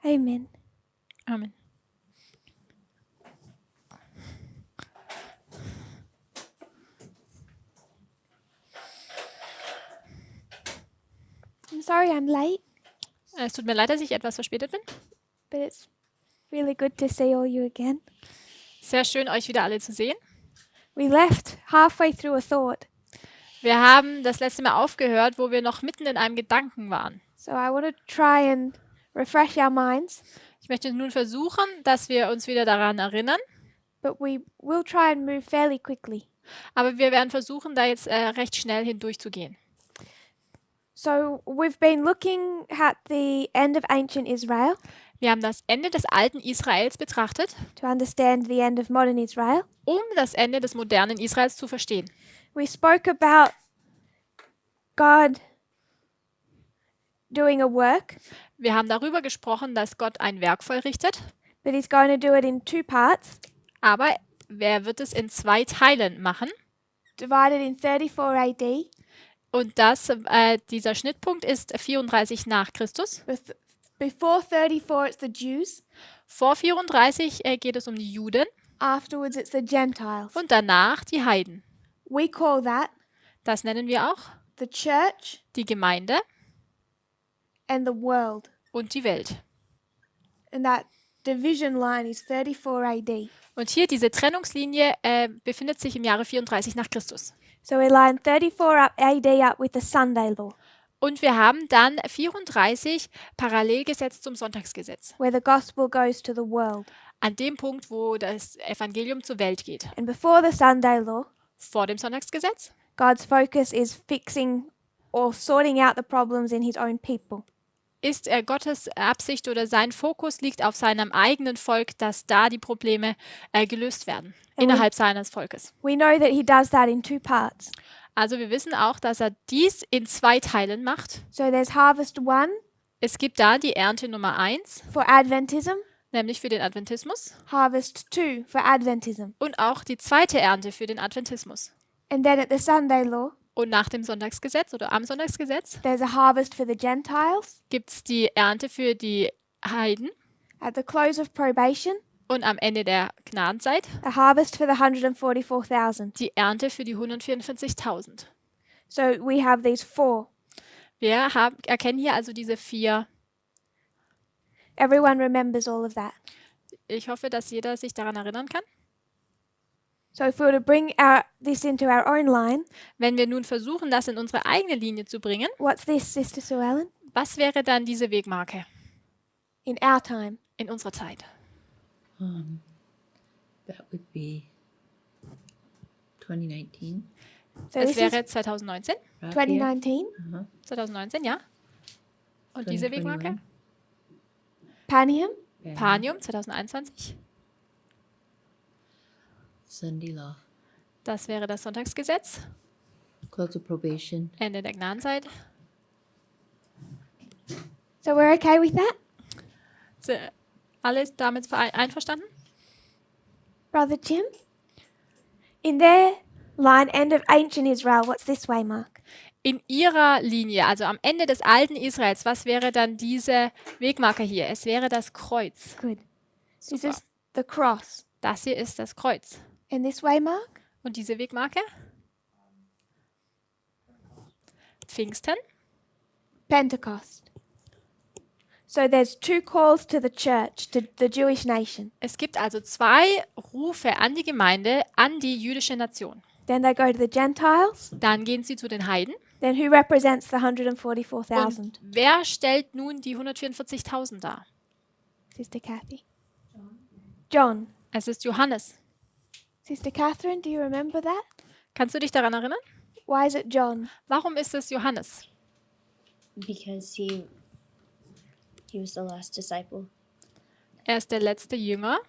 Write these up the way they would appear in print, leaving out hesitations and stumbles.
Amen. Amen. I'm sorry I'm late, Es tut mir leid, dass ich etwas verspätet bin. but it's really good to see all you again. Sehr schön, euch wieder alle zu sehen. We left halfway through a thought, Wir haben das letzte Mal aufgehört, wo wir noch mitten in einem Gedanken waren. so I want to try and refresh our minds, Ich möchte nun versuchen, dass wir uns wieder daran erinnern, but we will try and move fairly quickly. aber wir werden versuchen, da jetzt recht schnell hindurchzugehen. So we've been looking at the end of ancient Israel Wir haben das Ende des alten Israels betrachtet, to understand the end of modern Israel. um das Ende des modernen Israels zu verstehen. We spoke about God doing a work, Wir haben darüber gesprochen, dass Gott ein Werk vollrichtet, but he's going to do it in two parts, aber wer wird es in 2 Teilen machen? divided in 34 AD. Und dieser Schnittpunkt ist 34 nach Christus. Before 34, it's the Jews. Vor 34 geht es um die Juden Afterwards, it's the Gentiles. und danach die Heiden. We call that Das nennen wir auch the church die Gemeinde and the world. und die Welt. And that division line is 34 AD. Und hier diese Trennungslinie befindet sich im Jahre 34 nach Christus. So we line 34 AD up with the Sunday law, Und wir haben dann 34 parallel gesetzt zum Sonntagsgesetz. where the gospel goes to the world. An dem Punkt, wo das Evangelium zur Welt geht. And before the Sunday law, Vor dem Sonntagsgesetz God's focus is fixing or sorting out the problems in his own people. ist Gottes Absicht oder sein Fokus liegt auf seinem eigenen Volk, dass da die Probleme gelöst werden innerhalb seines Volkes. We know that he does that in two parts. Also wir wissen auch, dass er dies in 2 Teilen macht. So there's harvest 1 Es gibt da die Ernte Nummer 1, for Adventism, nämlich für den Adventismus, harvest 2 for Adventism. und auch die zweite Ernte für den Adventismus. And then at the Sunday law, Und nach dem Sonntagsgesetz oder am Sonntagsgesetz there's a harvest for the Gentiles. gibt es die Ernte für die Heiden At the close of probation, und am Ende der Gnadenzeit a harvest for the 144,000. die Ernte für die 144.000. So we have these 4. Wir erkennen hier also diese 4. Everyone remembers all of that. Ich hoffe, dass jeder sich daran erinnern kann. So if we were to bring this into our own line, Wenn wir nun versuchen, das in unsere eigene Linie zu bringen, what's this, Sister Sue Ellen? was wäre dann diese Wegmarke In our time. in unserer Zeit? That would be 2019. So Es this is wäre 2019. 2019. 2019, ja. Und diese Wegmarke? Panium, Panium 2021. Sunday law. Das wäre das Sonntagsgesetz. Close of probation. Ende der Gnadenzeit. so we're okay with that? Alles damit einverstanden? Brother Jim? In their line, end of ancient Israel, what's this way, Mark? In ihrer Linie, also am Ende des alten Israels, was wäre dann diese Wegmarke hier? Es wäre das Kreuz. Good. This Super. is the cross. Das hier ist das Kreuz. In this way, Mark? Und diese Wegmarke? Pfingsten. Pentecost. So there's 2 calls to the church, to the Jewish nation. Es gibt also 2 Rufe an die Gemeinde, an die jüdische Nation. Then they go to the Gentiles. Dann gehen sie zu den Heiden. Then who represents the Und 144,000? wer stellt nun die 144.000 dar? Sister Kathy. John. Es ist Johannes. Sister Catherine, do you remember that? Kannst du dich daran erinnern? Why is it John? Warum ist es Johannes? Because he was the last disciple. Er ist der letzte Jünger.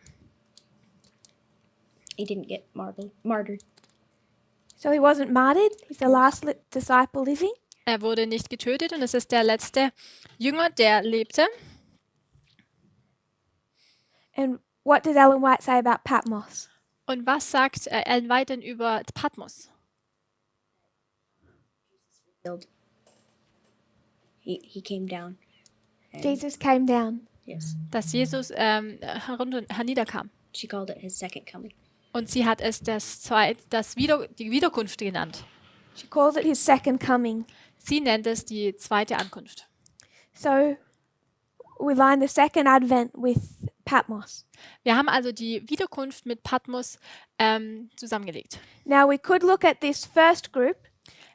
He didn't get martyred. So he wasn't martyred? He's the last disciple living? Er wurde nicht getötet und es ist der letzte Jünger, der lebte. And what does Ellen White say about Patmos? Und was sagt Ellen White denn über Patmos? He came down. Jesus came down. Yes. dass Jesus herniederkam. She called it his second coming. Und sie hat es die Wiederkunft genannt. She calls it his second coming. Sie nennt es die zweite Ankunft. So we line the second advent with Patmos. Wir haben also die Wiederkunft mit Patmos zusammengelegt. Now we could look at this first group,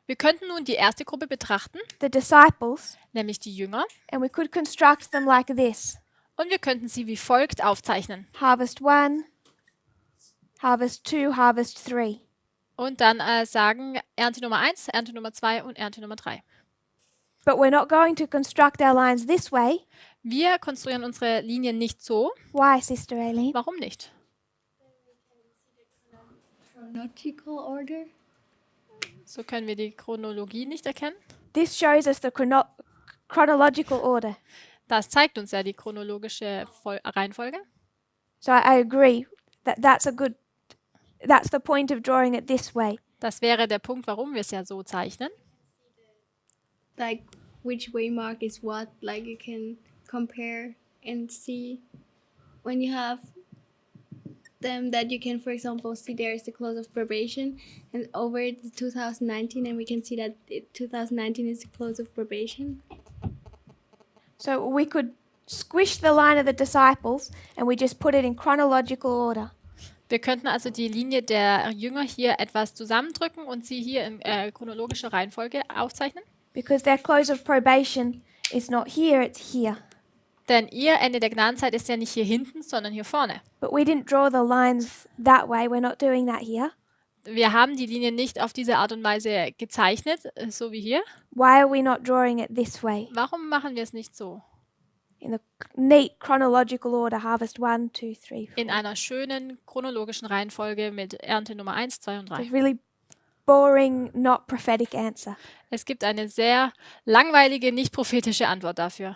Wir könnten nun die erste Gruppe betrachten, the disciples, nämlich die Jünger, and we could construct them like this. und wir könnten sie wie folgt aufzeichnen. Harvest 1, harvest 2, harvest 3. Und dann sagen Ernte Nummer 1, Ernte Nummer 2 und Ernte Nummer 3. But we're not going to construct our lines this way. Wir konstruieren unsere Linien nicht so. Why, Sister Aileen? Warum nicht? Chronological order? So können wir die Chronologie nicht erkennen. This shows us the chronological order. Das zeigt uns ja die chronologische Reihenfolge. So I agree that that's the point of drawing it this way. Das wäre der Punkt, warum wir es ja so zeichnen. Like which waymark is what, like you can compare and see when you have them, that you can, for example, see there is the close of probation and over it's 2019 and we can see that 2019 is the close of probation. So we could squish the line of the disciples and we just put it in chronological order. Wir könnten also die Linie der Jünger hier etwas zusammendrücken und sie hier in chronologischer Reihenfolge aufzeichnen. Because their close of probation is not here, it's here. Denn ihr Ende der Gnadenzeit ist ja nicht hier hinten, sondern hier vorne. But we didn't draw the lines that way. We're not doing that here. Wir haben die Linie nicht auf diese Art und Weise gezeichnet, so wie hier. Why are we not drawing it this way? Warum machen wir es nicht so? In the neat chronological order, harvest 1, 2, 3, 4. In einer schönen chronologischen Reihenfolge mit Ernte Nummer 1, 2 und 3. It's a really boring, not prophetic answer. Es gibt eine sehr langweilige, nicht prophetische Antwort dafür.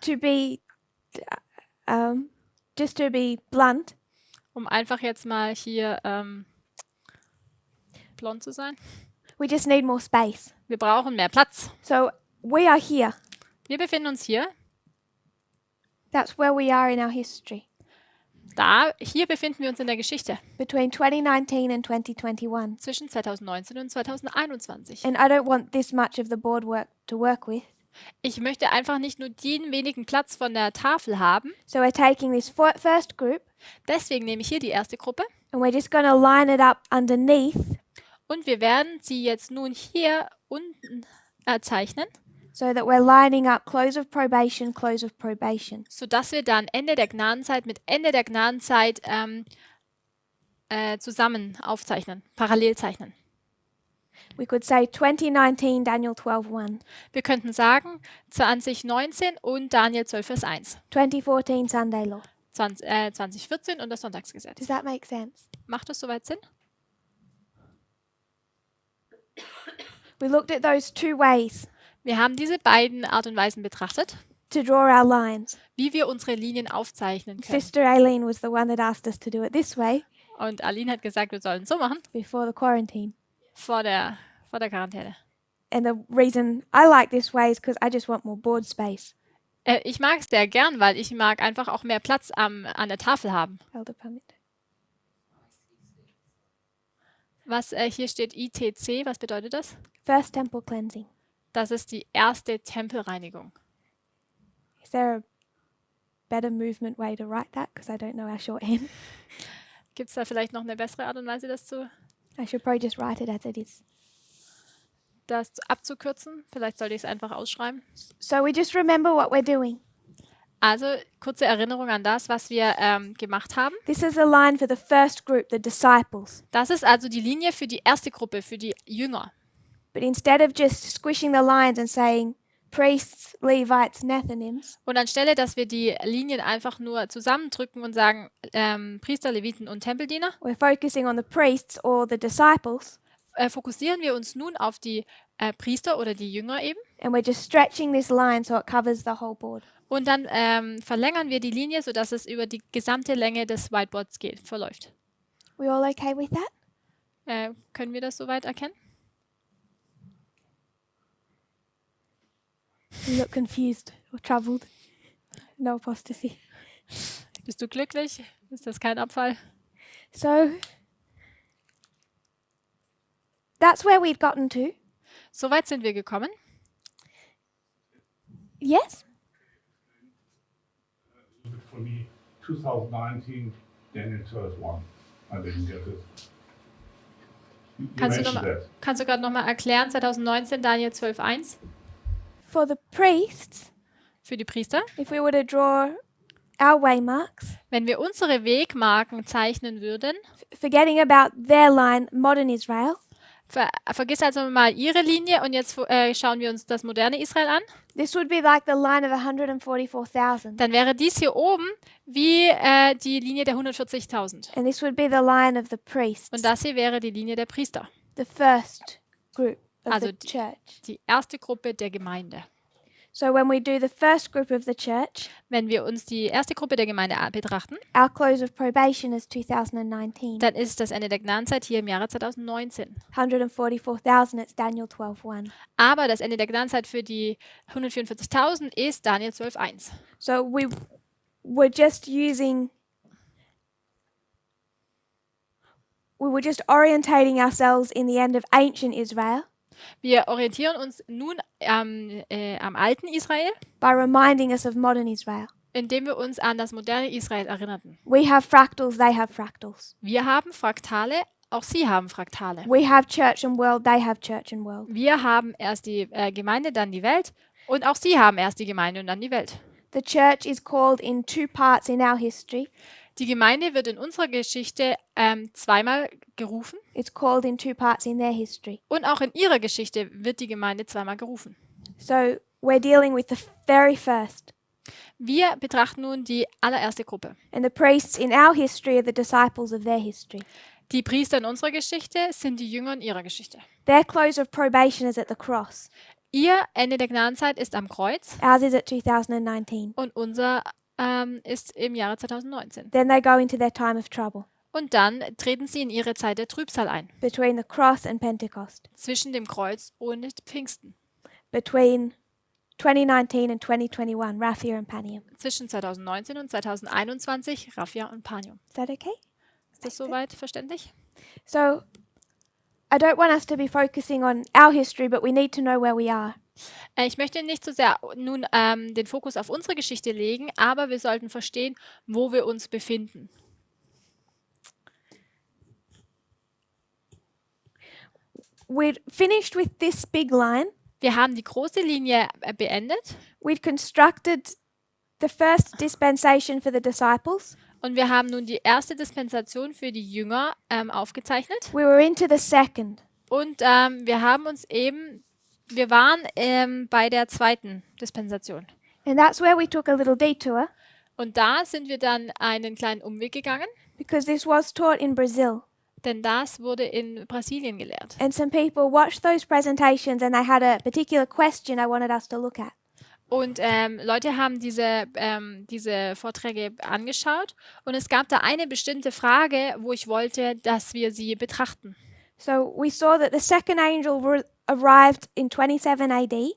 To be, just to be blunt, Um einfach jetzt mal hier blond zu sein. we just need more space. Wir brauchen mehr Platz. So we are here. Wir befinden uns hier. That's where we are in our history, Hier befinden wir uns in der Geschichte between 2019 and 2021. zwischen 2019 und 2021. And I don't want this much of the board work to work with. Ich möchte einfach nicht nur den wenigen Platz von der Tafel haben. So we're taking this first group Deswegen nehme ich hier die erste Gruppe and we're just going to line it up underneath und wir werden sie jetzt nun hier unten zeichnen, so that we're lining up close of probation, sodass wir dann Ende der Gnadenzeit mit Ende der Gnadenzeit zusammen aufzeichnen, parallel zeichnen. We could say 2019, Daniel 12:1, Wir könnten sagen 2019 und Daniel 12, Vers 1, 2014, Sunday law. 2014 und das Sonntagsgesetz. Does that make sense? Macht das soweit Sinn? We looked at those two ways Wir haben diese beiden Art und Weisen betrachtet, to draw our lines. wie wir unsere Linien aufzeichnen können. Sister Aileen was the one that asked us to do it this way Und Aline hat gesagt, wir sollen es so machen, before the quarantine. vor der Quarantäne. And the reason I like this way is because I just want more board space. Ich mag es sehr gern, weil ich mag einfach auch mehr Platz an der Tafel haben. Elder Parminder. Was hier steht ITC, was bedeutet das? First temple cleansing. Das ist die erste Tempelreinigung. Is there a better movement way to write that? Because I don't know our shorthand. Gibt es da vielleicht noch eine bessere Art und Weise, I should probably just write it as it is. das abzukürzen? Vielleicht sollte ich es einfach ausschreiben. So we just remember what we're doing. Also, kurze Erinnerung an das, was wir gemacht haben. This is a line for the first group, the disciples. Das ist also die Linie für die erste Gruppe, für die Jünger. But instead of just squishing the lines and saying priests, Levites, Nethinims, Und anstelle, dass wir die Linien einfach nur zusammendrücken und sagen Priester, Leviten und Tempeldiener, we're focusing on the priests or the disciples, fokussieren wir uns nun auf die Priester oder die Jünger eben. and we're just stretching this line so it covers the whole board. Und dann verlängern wir die Linie, sodass es über die gesamte Länge des Whiteboards verläuft. We all okay with that? Können wir das soweit erkennen? You look confused or troubled. No apostasy. Bist du glücklich? Ist das kein Abfall? So that's where we'd gotten to. Soweit sind wir gekommen. Yes? For me, 2019, Daniel 12:1. I didn't get it. You mentioned that. Kannst du gerade nochmal erklären, 2019 Daniel 12,1 For the priests, für die Priester? if we were to draw our waymarks, Wenn wir unsere Wegmarken zeichnen würden, forgetting about their line, modern Israel, vergiss also mal ihre Linie und jetzt schauen wir uns das moderne Israel an. this would be like the line of 144,000. Dann wäre dies hier oben wie die Linie der 140.000. And this would be the line of the priests, Und das hier wäre die Linie der Priester. the first group of Also the church. die erste Gruppe der Gemeinde. So when we do the first group of the church, Wenn wir uns die erste Gruppe der Gemeinde betrachten, our close of probation is 2019. dann ist das Ende der Gnadenzeit hier im Jahre 2019. 144,000, it's Daniel 12:1. Aber das Ende der Gnadenzeit für die 144.000 ist Daniel 12,1. So we were just orientating ourselves in the end of ancient Israel Wir orientieren uns nun am alten Israel, by reminding us of modern Israel. indem wir uns an das moderne Israel erinnerten. We have fractals, they have fractals. Wir haben Fraktale, auch sie haben Fraktale. We have church and world, they have church and world. Wir haben erst die Gemeinde, dann die Welt und auch sie haben erst die Gemeinde und dann die Welt. The church is called in two parts in our history. Die Gemeinde wird in unserer Geschichte zweimal gerufen It's called in two parts in their history. und auch in ihrer Geschichte wird die Gemeinde zweimal gerufen. So we're dealing with the very first. Wir betrachten nun die allererste Gruppe. And the priests in our history are the disciples of their history. Die Priester in unserer Geschichte sind die Jünger in ihrer Geschichte. Their close of probation is at the cross. Ihr Ende der Gnadenzeit ist am Kreuz Ours is at 2019. und unser ist im Jahre 2019. Then they go into their time of trouble Und dann treten sie in ihre Zeit der Trübsal ein, between the cross and Pentecost, zwischen dem Kreuz und Pfingsten, between 2019 and 2021, Raphia and Panium. zwischen 2019 und 2021, Raphia und Panium. Is that okay? Ist das soweit verständlich? So I don't want us to be focusing on our history, but we need to know where we are. Ich möchte nicht so sehr nun den Fokus auf unsere Geschichte legen, aber wir sollten verstehen, wo wir uns befinden. We'd finished with this big line. Wir haben die große Linie beendet We'd constructed the first dispensation for the disciples. und wir haben nun die erste Dispensation für die Jünger aufgezeichnet. We were into the second. Und wir waren bei der zweiten Dispensation. And that's where we took a little detour Und da sind wir dann einen kleinen Umweg gegangen, because this was taught in Brazil. denn das wurde in Brasilien gelehrt. And some people watched those presentations and they had a particular question I wanted us to look at. Und Leute haben diese Vorträge angeschaut und es gab da eine bestimmte Frage, wo ich wollte, dass wir sie betrachten. So we saw that the second angel arrived in 27 AD.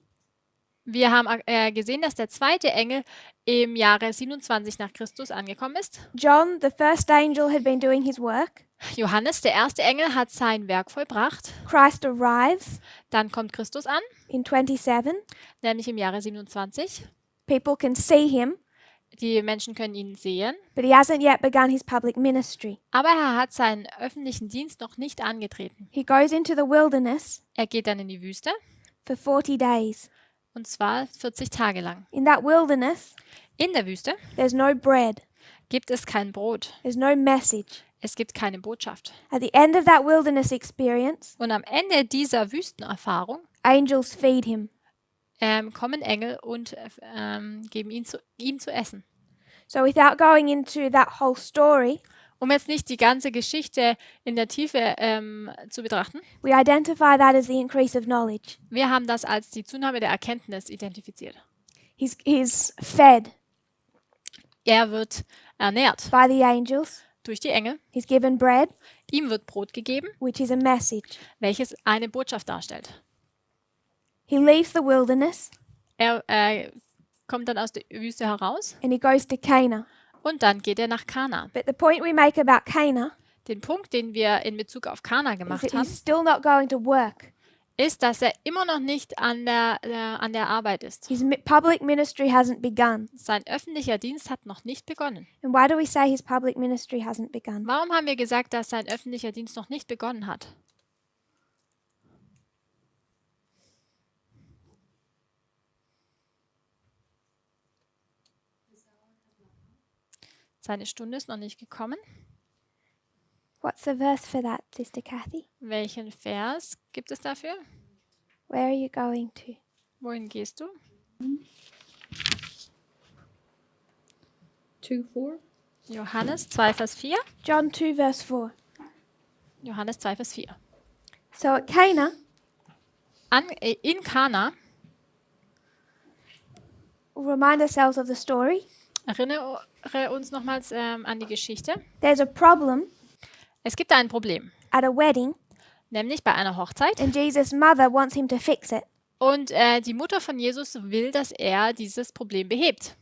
Wir haben gesehen, dass der zweite Engel im Jahre 27 nach Christus angekommen ist. John, the first angel, had been doing his work. Johannes, der erste Engel, hat sein Werk vollbracht. Christ arrives Dann kommt Christus an, in 27. nämlich im Jahre 27. People can see him, Die Menschen können ihn sehen, but he hasn't yet begun his public ministry. aber er hat seinen öffentlichen Dienst noch nicht angetreten. He goes into the wilderness Er geht dann in die Wüste, for 40 days. und zwar 40 Tage lang. In that wilderness, In der Wüste there's no bread, gibt es kein Brot. there's no message. Es gibt keine Botschaft. At the end of that wilderness experience, Und am Ende dieser Wüstenerfahrung angels feed him. kommen Engel und geben ihm zu essen. So without going into that whole story, Um jetzt nicht die ganze Geschichte in der Tiefe zu betrachten, we identify that as the increase of knowledge. wir haben das als die Zunahme der Erkenntnis identifiziert. He's fed Er wird ernährt by the angels. durch die Engel. He's given bread, Ihm wird Brot gegeben, which is a message. welches eine Botschaft darstellt. He leaves the wilderness. Er kommt dann aus der Wüste heraus and he goes to Cana. und dann geht er nach Kana. But the point we make about Cana Den Punkt, den wir in Bezug auf Kana is gemacht that haben, he's still not going to work. ist, dass er immer noch nicht an der Arbeit ist. His public ministry hasn't begun. Sein öffentlicher Dienst hat noch nicht begonnen. And why do we say his public ministry hasn't begun? Warum haben wir gesagt, dass sein öffentlicher Dienst noch nicht begonnen hat? Seine Stunde ist noch nicht gekommen. What's the verse for that, Sister Kathy? Welchen Vers gibt es dafür? Where are you going to? Wohin gehst du? 2:4. Johannes 2, Vers 4. John 2, verse 4. Johannes 2, Vers 4. So at Cana, In Kana, we'll remind ourselves of the story. erinnere uns nochmals an die Geschichte. There's a problem Es gibt ein Problem, at a wedding, nämlich bei einer Hochzeit. and Jesus' mother wants him to fix it. Und die Mutter von Jesus will, dass er dieses Problem behebt.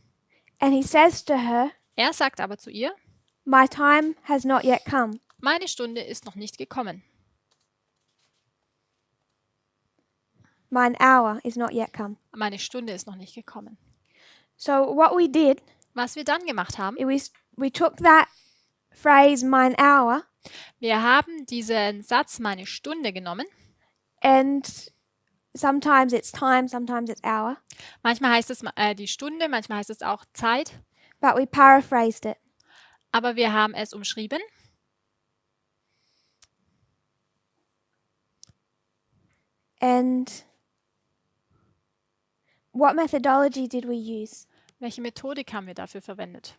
And he says to her, Er sagt aber zu ihr, My time has not yet come. meine Stunde ist noch nicht gekommen. Mine hour is not yet come. Meine Stunde ist noch nicht gekommen. So what we did, Was wir dann gemacht haben, we took that phrase, mine hour, wir haben diesen Satz, meine Stunde, genommen. and sometimes it's time, sometimes it's hour, Manchmal heißt es die Stunde, manchmal heißt es auch Zeit. but we paraphrased it. Aber wir haben es umschrieben. And what methodology did we use? Welche Methodik haben wir dafür verwendet?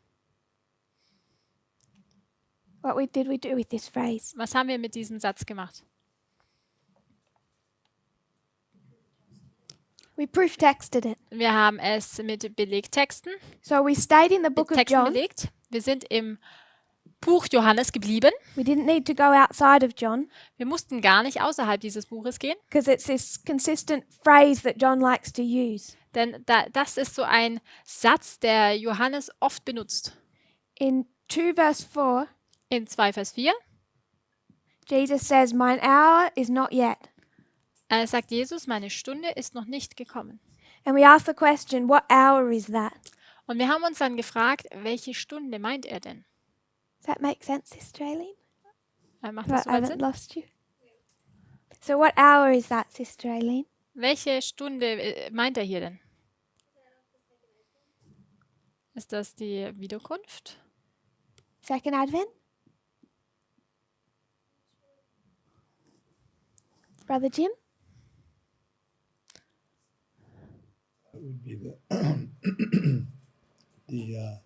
Did we do with this phrase? Was haben wir mit diesem Satz gemacht? We proof texted it. Wir haben es mit Belegtexten, So we stayed in the mit book of Texten John. belegt. Wir sind im Buch Johannes geblieben. We didn't need to go outside of John Wir mussten gar nicht außerhalb dieses Buches gehen, because it's this consistent phrase that John likes to use. denn das ist so ein Satz, der Johannes oft benutzt. In 2 verse 4, In 2 Vers 4 Jesus says, Mine hour is not yet. sagt Jesus, meine Stunde ist noch nicht gekommen. And we ask the question, what hour is that? Und wir haben uns dann gefragt, welche Stunde meint er denn? Does that make sense, Sister Aileen? Macht I das soweit haven't Sinn? lost you. So what hour is that, Sister Aileen? Welche Stunde meint er hier denn? Ist das die Wiederkunft? Second Advent? Brother Jim? That would be the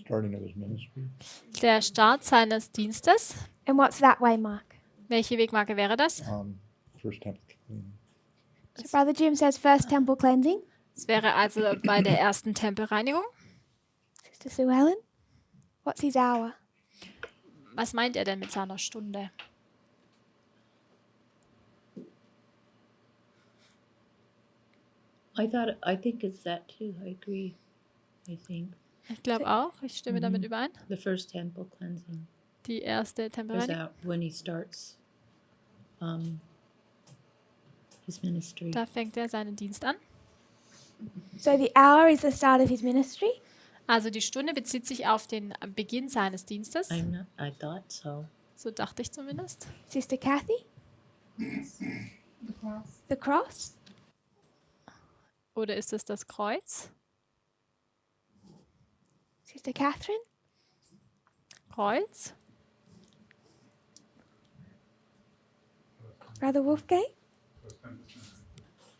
starting of his ministry. Der Start seines Dienstes. And what's that way, Mark? Welche Wegmarke wäre das? First temple cleaning. So Brother Jim says first temple cleansing. Es wäre also bei der ersten Tempelreinigung. Sister Sue Ellen? What's his hour? Was meint er denn mit seiner Stunde? I think it's that too. I agree. I think Ich glaube auch, ich stimme damit überein. the first temple cleansing Die erste is Tempelreinigung. that when he starts his ministry. Da fängt er seinen Dienst an. So the hour is the start of his ministry. Also die Stunde bezieht sich auf den Beginn seines Dienstes. I thought so. So dachte ich zumindest. Sister Kathy? The cross? Oder ist es das Kreuz? Sister Catherine? Kreuz? Brother Wolfgang?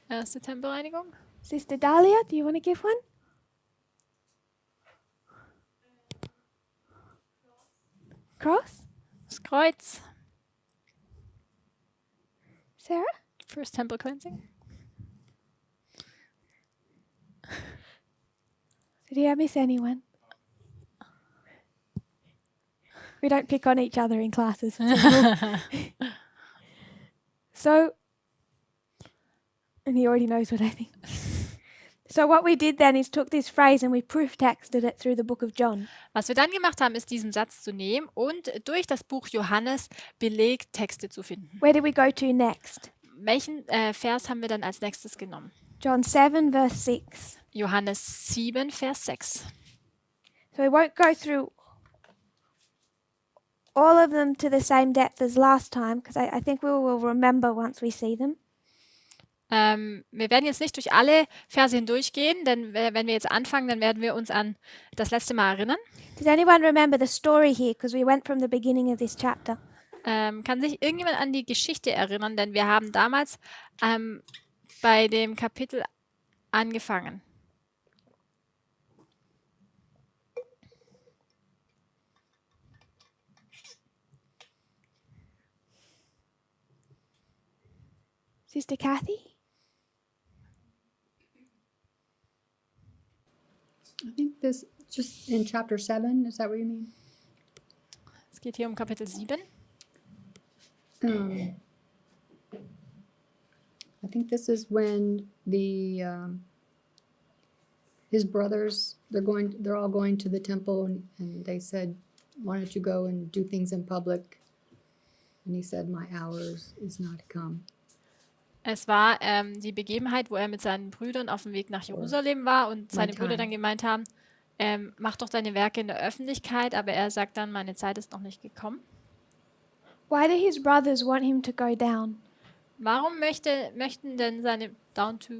Erste Tempelreinigung? Sister Dahlia, do you want to give one? Cross? Das Kreuz? Sarah? First Temple Cleansing? Did I miss anyone? We don't pick on each other in classes. So, And he already knows what I think. So what we did then is took this phrase and we proof texted it through the book of John. Was wir dann gemacht haben, ist diesen Satz zu nehmen und durch das Buch Johannes Belegtexte zu finden. Where did we go to next? Welchen Vers haben wir dann als nächstes genommen? John 7 verse 6. Johannes 7, Vers 6. So we won't go through all of them to the same depth as last time because I think we will remember once we see them. Wir werden jetzt nicht durch alle Verse hindurchgehen, denn wenn wir jetzt anfangen, dann werden wir uns an das letzte Mal erinnern. Does anyone remember the story here? Because we went from the beginning of this chapter. Kann sich irgendjemand an die Geschichte erinnern? Denn wir haben damals bei dem Kapitel angefangen. Sister Kathy? I think this just in chapter 7, is that what you mean? Es geht hier um Kapitel 7. I think this is when his brothers they're all going to the temple and they said, why don't you go and do things in public? And he said, my hour is not come. Es war die Begebenheit, wo er mit seinen Brüdern auf dem Weg nach Jerusalem war und seine Brüder dann gemeint haben, mach doch deine Werke in der Öffentlichkeit, aber er sagt dann, meine Zeit ist noch nicht gekommen. Why do his brothers want him to go down? Warum möchten denn seine down to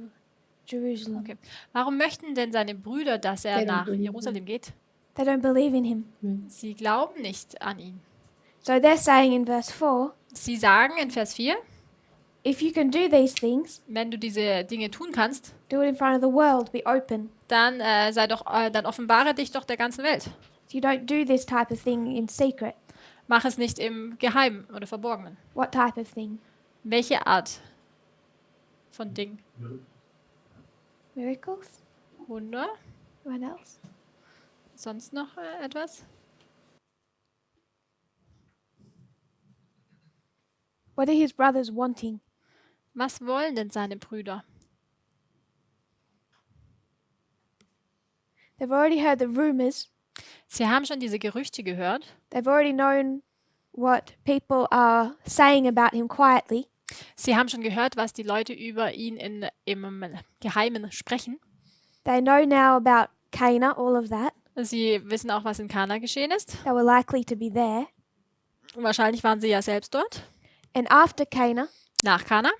Jerusalem. Okay. Warum möchten denn seine Brüder, dass er They don't nach believe Jerusalem geht? They don't believe in him. Sie glauben nicht an ihn. So they're saying in verse 4, Sie sagen in Vers 4, if you can do these things, wenn du diese Dinge tun kannst, do it in front of the world, be open. dann dann offenbare dich doch der ganzen Welt. So you don't do this type of thing in secret. Mach es nicht im Geheimen oder Verborgenen. What type of thing? Welche Art von Ding? Miracles? Wunder? What else? Sonst noch etwas? What are his brothers wanting? Was wollen denn seine Brüder? They've already heard the rumors. Sie haben schon diese Gerüchte gehört. They've already known what people are saying about him quietly. Sie haben schon gehört, was die Leute über ihn im Geheimen sprechen. They know now about Cana, all of that. Sie wissen auch, was in Kana geschehen ist. They were likely to be there. Wahrscheinlich waren sie ja selbst dort. And after Cana, Nach Kana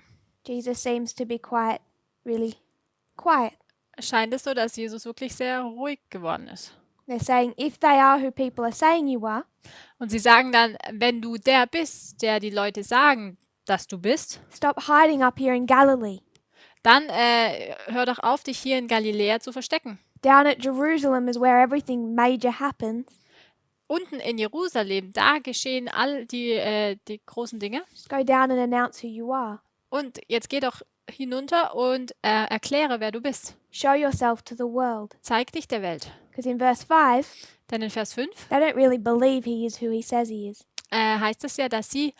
Jesus seems to be quiet, really quiet. scheint es so, dass Jesus wirklich sehr ruhig geworden ist. They're saying, if they are who people are saying you are, Und sie sagen dann, wenn du der bist, der die Leute sagen, dass du bist, stop hiding up here in Galilee. dann hör doch auf, dich hier in Galiläa zu verstecken. Down at Jerusalem is where everything major happens. Unten in Jerusalem, da geschehen all die großen Dinge. Just go down and announce who you are. Und jetzt geh doch hinunter und erkläre, wer du bist. Show yourself to the world. Zeig dich der Welt. Because in verse 5, Denn in Vers 5 they don't really believe he is who he says he is. heißt es ja, dass sie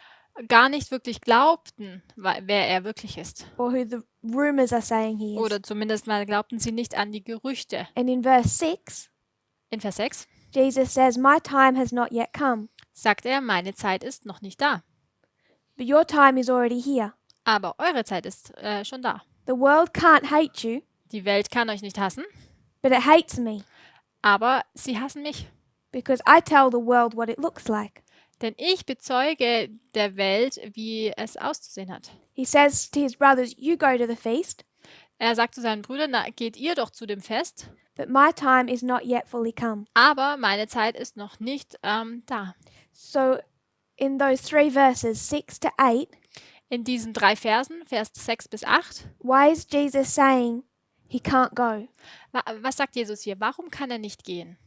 gar nicht wirklich glaubten, wer er wirklich ist. Or who the rumors are saying he is. Oder zumindest mal glaubten sie nicht an die Gerüchte. And in verse 6, In Vers 6 Jesus says, my time has not yet come, sagt er, meine Zeit ist noch nicht da. but your time is already here. Aber eure Zeit ist schon da. The world can't hate you, Die Welt kann euch nicht hassen, but it hates me, aber sie hassen mich. because I tell the world what it looks like. Denn ich bezeuge der Welt, wie es auszusehen hat. He says to his brothers, you go to the feast, Er sagt zu seinen Brüdern, na, geht ihr doch zu dem Fest, but my time is not yet fully come. aber meine Zeit ist noch nicht da. So in those 3 verses, 6 to 8, In diesen 3 Versen, Vers 6 bis 8, why is Jesus saying he can't go? was sagt Jesus hier? Warum kann er nicht gehen?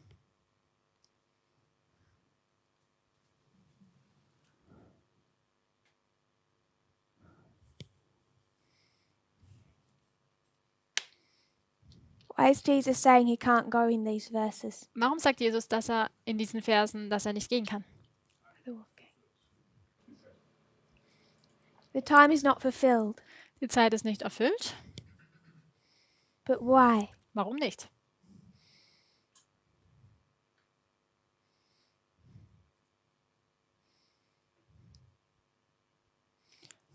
Why is Jesus saying he can't go in these verses? Warum sagt Jesus, dass er in diesen Versen, dass er nicht gehen kann? The time is not fulfilled. Die Zeit ist nicht erfüllt. But why? Warum nicht?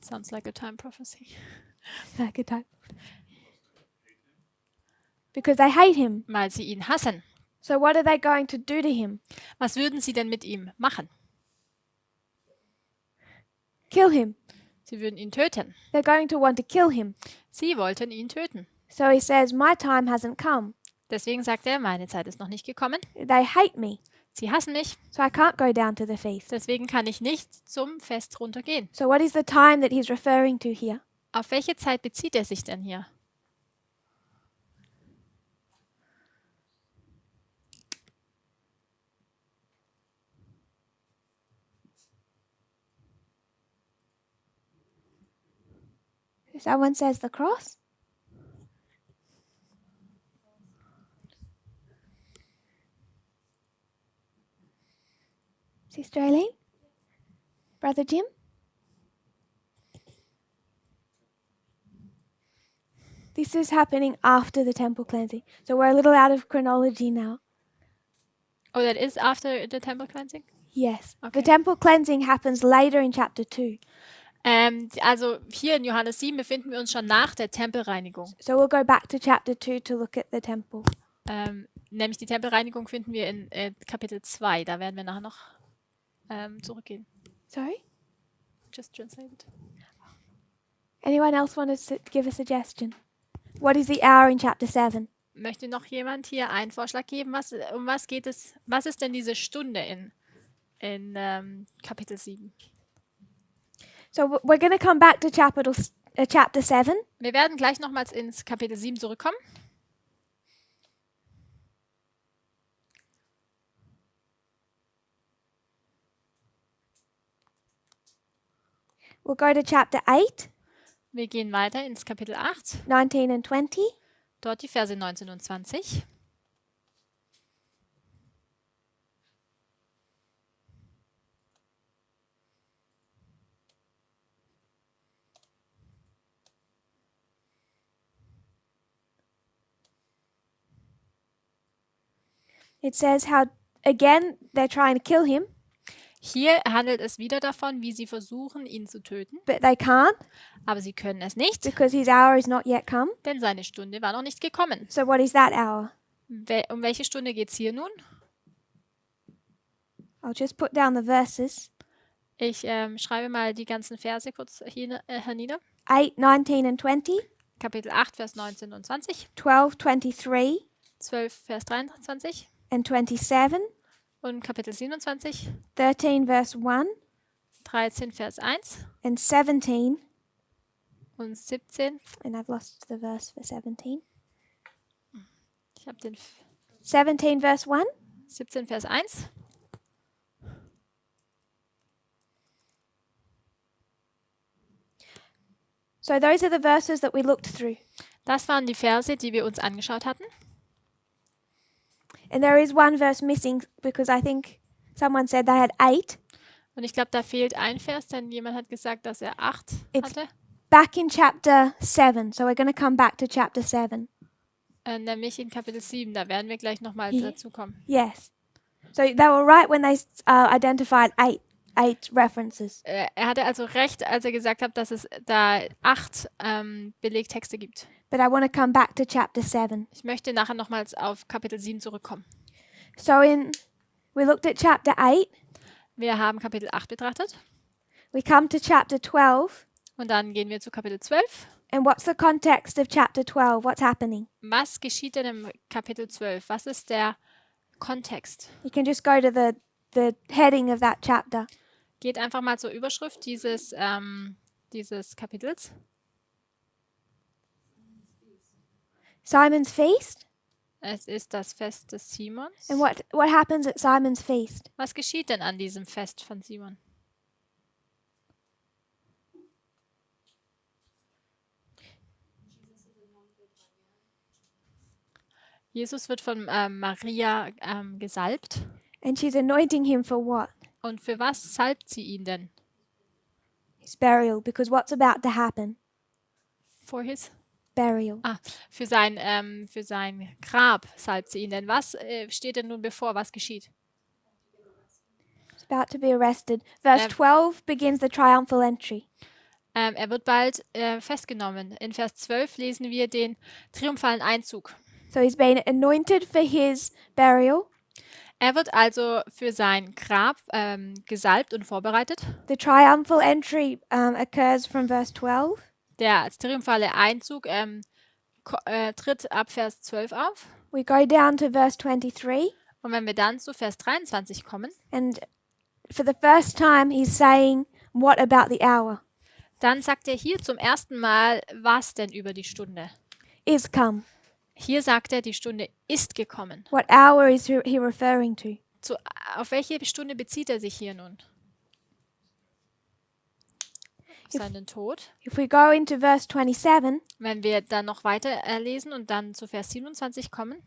Sounds like a time prophecy. Like a type. Because they hate him. Weil sie ihn hassen. So what are they going to do to him? Was würden sie denn mit ihm machen? Kill him. Sie würden ihn töten. They're going to want to kill him. Sie wollten ihn töten. So he says, my time hasn't come. Deswegen sagt er, meine Zeit ist noch nicht gekommen. They hate me. Sie hassen mich. So I can't go down to the feast. Deswegen kann ich nicht zum Fest runtergehen. So what is the time that he's referring to here? Auf welche Zeit bezieht er sich denn hier? Someone says the cross? Sister Eileen? Brother Jim? This is happening after the temple cleansing. So we're a little out of chronology now. Oh, that is after the temple cleansing? Yes. Okay. The temple cleansing happens later in chapter 2. Also hier in Johannes 7 befinden wir uns schon nach der Tempelreinigung. So we'll go back to chapter 2 to look at the temple. Nämlich die Tempelreinigung finden wir in Kapitel 2. Da werden wir nachher noch zurückgehen. Sorry? Just translated. Anyone else want to give a suggestion? What is the hour in chapter 7? Möchte noch jemand hier einen Vorschlag geben? Um was geht es? Was ist denn diese Stunde in Kapitel 7? So we're going to come back to chapter 7. Wir werden gleich nochmals ins Kapitel 7 zurückkommen. We'll go to chapter 8, Wir gehen weiter ins Kapitel 8, 19 and 20. dort die Verse 19 und 20. It says how, again, they're trying to kill him, Hier handelt es wieder davon, wie sie versuchen, ihn zu töten. but they can't Aber sie können es nicht, because his hour is not yet come. denn seine Stunde war noch nicht gekommen. So what is that hour? Um welche Stunde geht es hier nun? I'll just put down the verses. Ich schreibe mal die ganzen Verse kurz hier hernieder. 8, 19 and 20, Kapitel 8, Vers 19 und 20, 12, 23 12, Vers 23 and 27, und Kapitel 27, 13 verse 1 13, Vers 1 and 17. und 17. And I've lost the verse for 17. Ich habe den 17 verse 1. 17, Vers 1. So those are the verses that we looked through. Das waren die Verse, die wir uns angeschaut hatten. And there is one verse missing because I think someone said they had 8. Und ich glaube, da fehlt ein Vers, denn jemand hat gesagt, dass er 8 It's- hatte. Back in chapter 7. So we're going to come back to chapter 7. Nämlich in Kapitel 7. Da werden wir gleich nochmal Ja. dazu kommen. Yes. So they were right when they identified eight references. Er hatte also recht, als er gesagt hat, dass es da 8 Belegtexte gibt. But I want to come back to chapter 7. Ich möchte nachher nochmals auf Kapitel 7 zurückkommen. So we looked at chapter 8. Wir haben Kapitel 8 betrachtet We come to chapter 12. und dann gehen wir zu Kapitel 12. And what's the context of chapter 12? What's happening? Was geschieht denn im Kapitel 12? Was ist der Kontext? You can just go to the heading of that chapter. Geht einfach mal zur Überschrift dieses Kapitels. Simon's feast. Es ist das Fest des Simons. And what happens at Simon's feast? Was geschieht denn an diesem Fest von Simon? Jesus wird von Maria gesalbt. And she's anointing him for what? Und für was salbt sie ihn denn? His burial, because what's about to happen? For his burial. Für sein Grab salbt sie ihn. Denn was steht denn nun bevor? Was geschieht? He's about to be arrested. Verse Um, 12 begins the triumphal entry. Er wird bald festgenommen. In Vers 12 lesen wir den triumphalen Einzug. So he's been anointed for his burial. Er wird also für sein Grab gesalbt und vorbereitet. The triumphal entry occurs from verse 12. Der triumphale Einzug tritt ab Vers 12 auf. We go down to verse 23, Und wenn wir dann zu Vers 23 kommen, and for the first time he's saying, "What about the hour dann sagt er hier zum ersten Mal, was denn über die Stunde? is come?" Hier sagt er, die Stunde ist gekommen. What hour is he referring to? Auf welche Stunde bezieht er sich hier nun? Auf seinen Tod. If we go into verse 27, Wenn wir dann noch weiter lesen und dann zu Vers 27 kommen,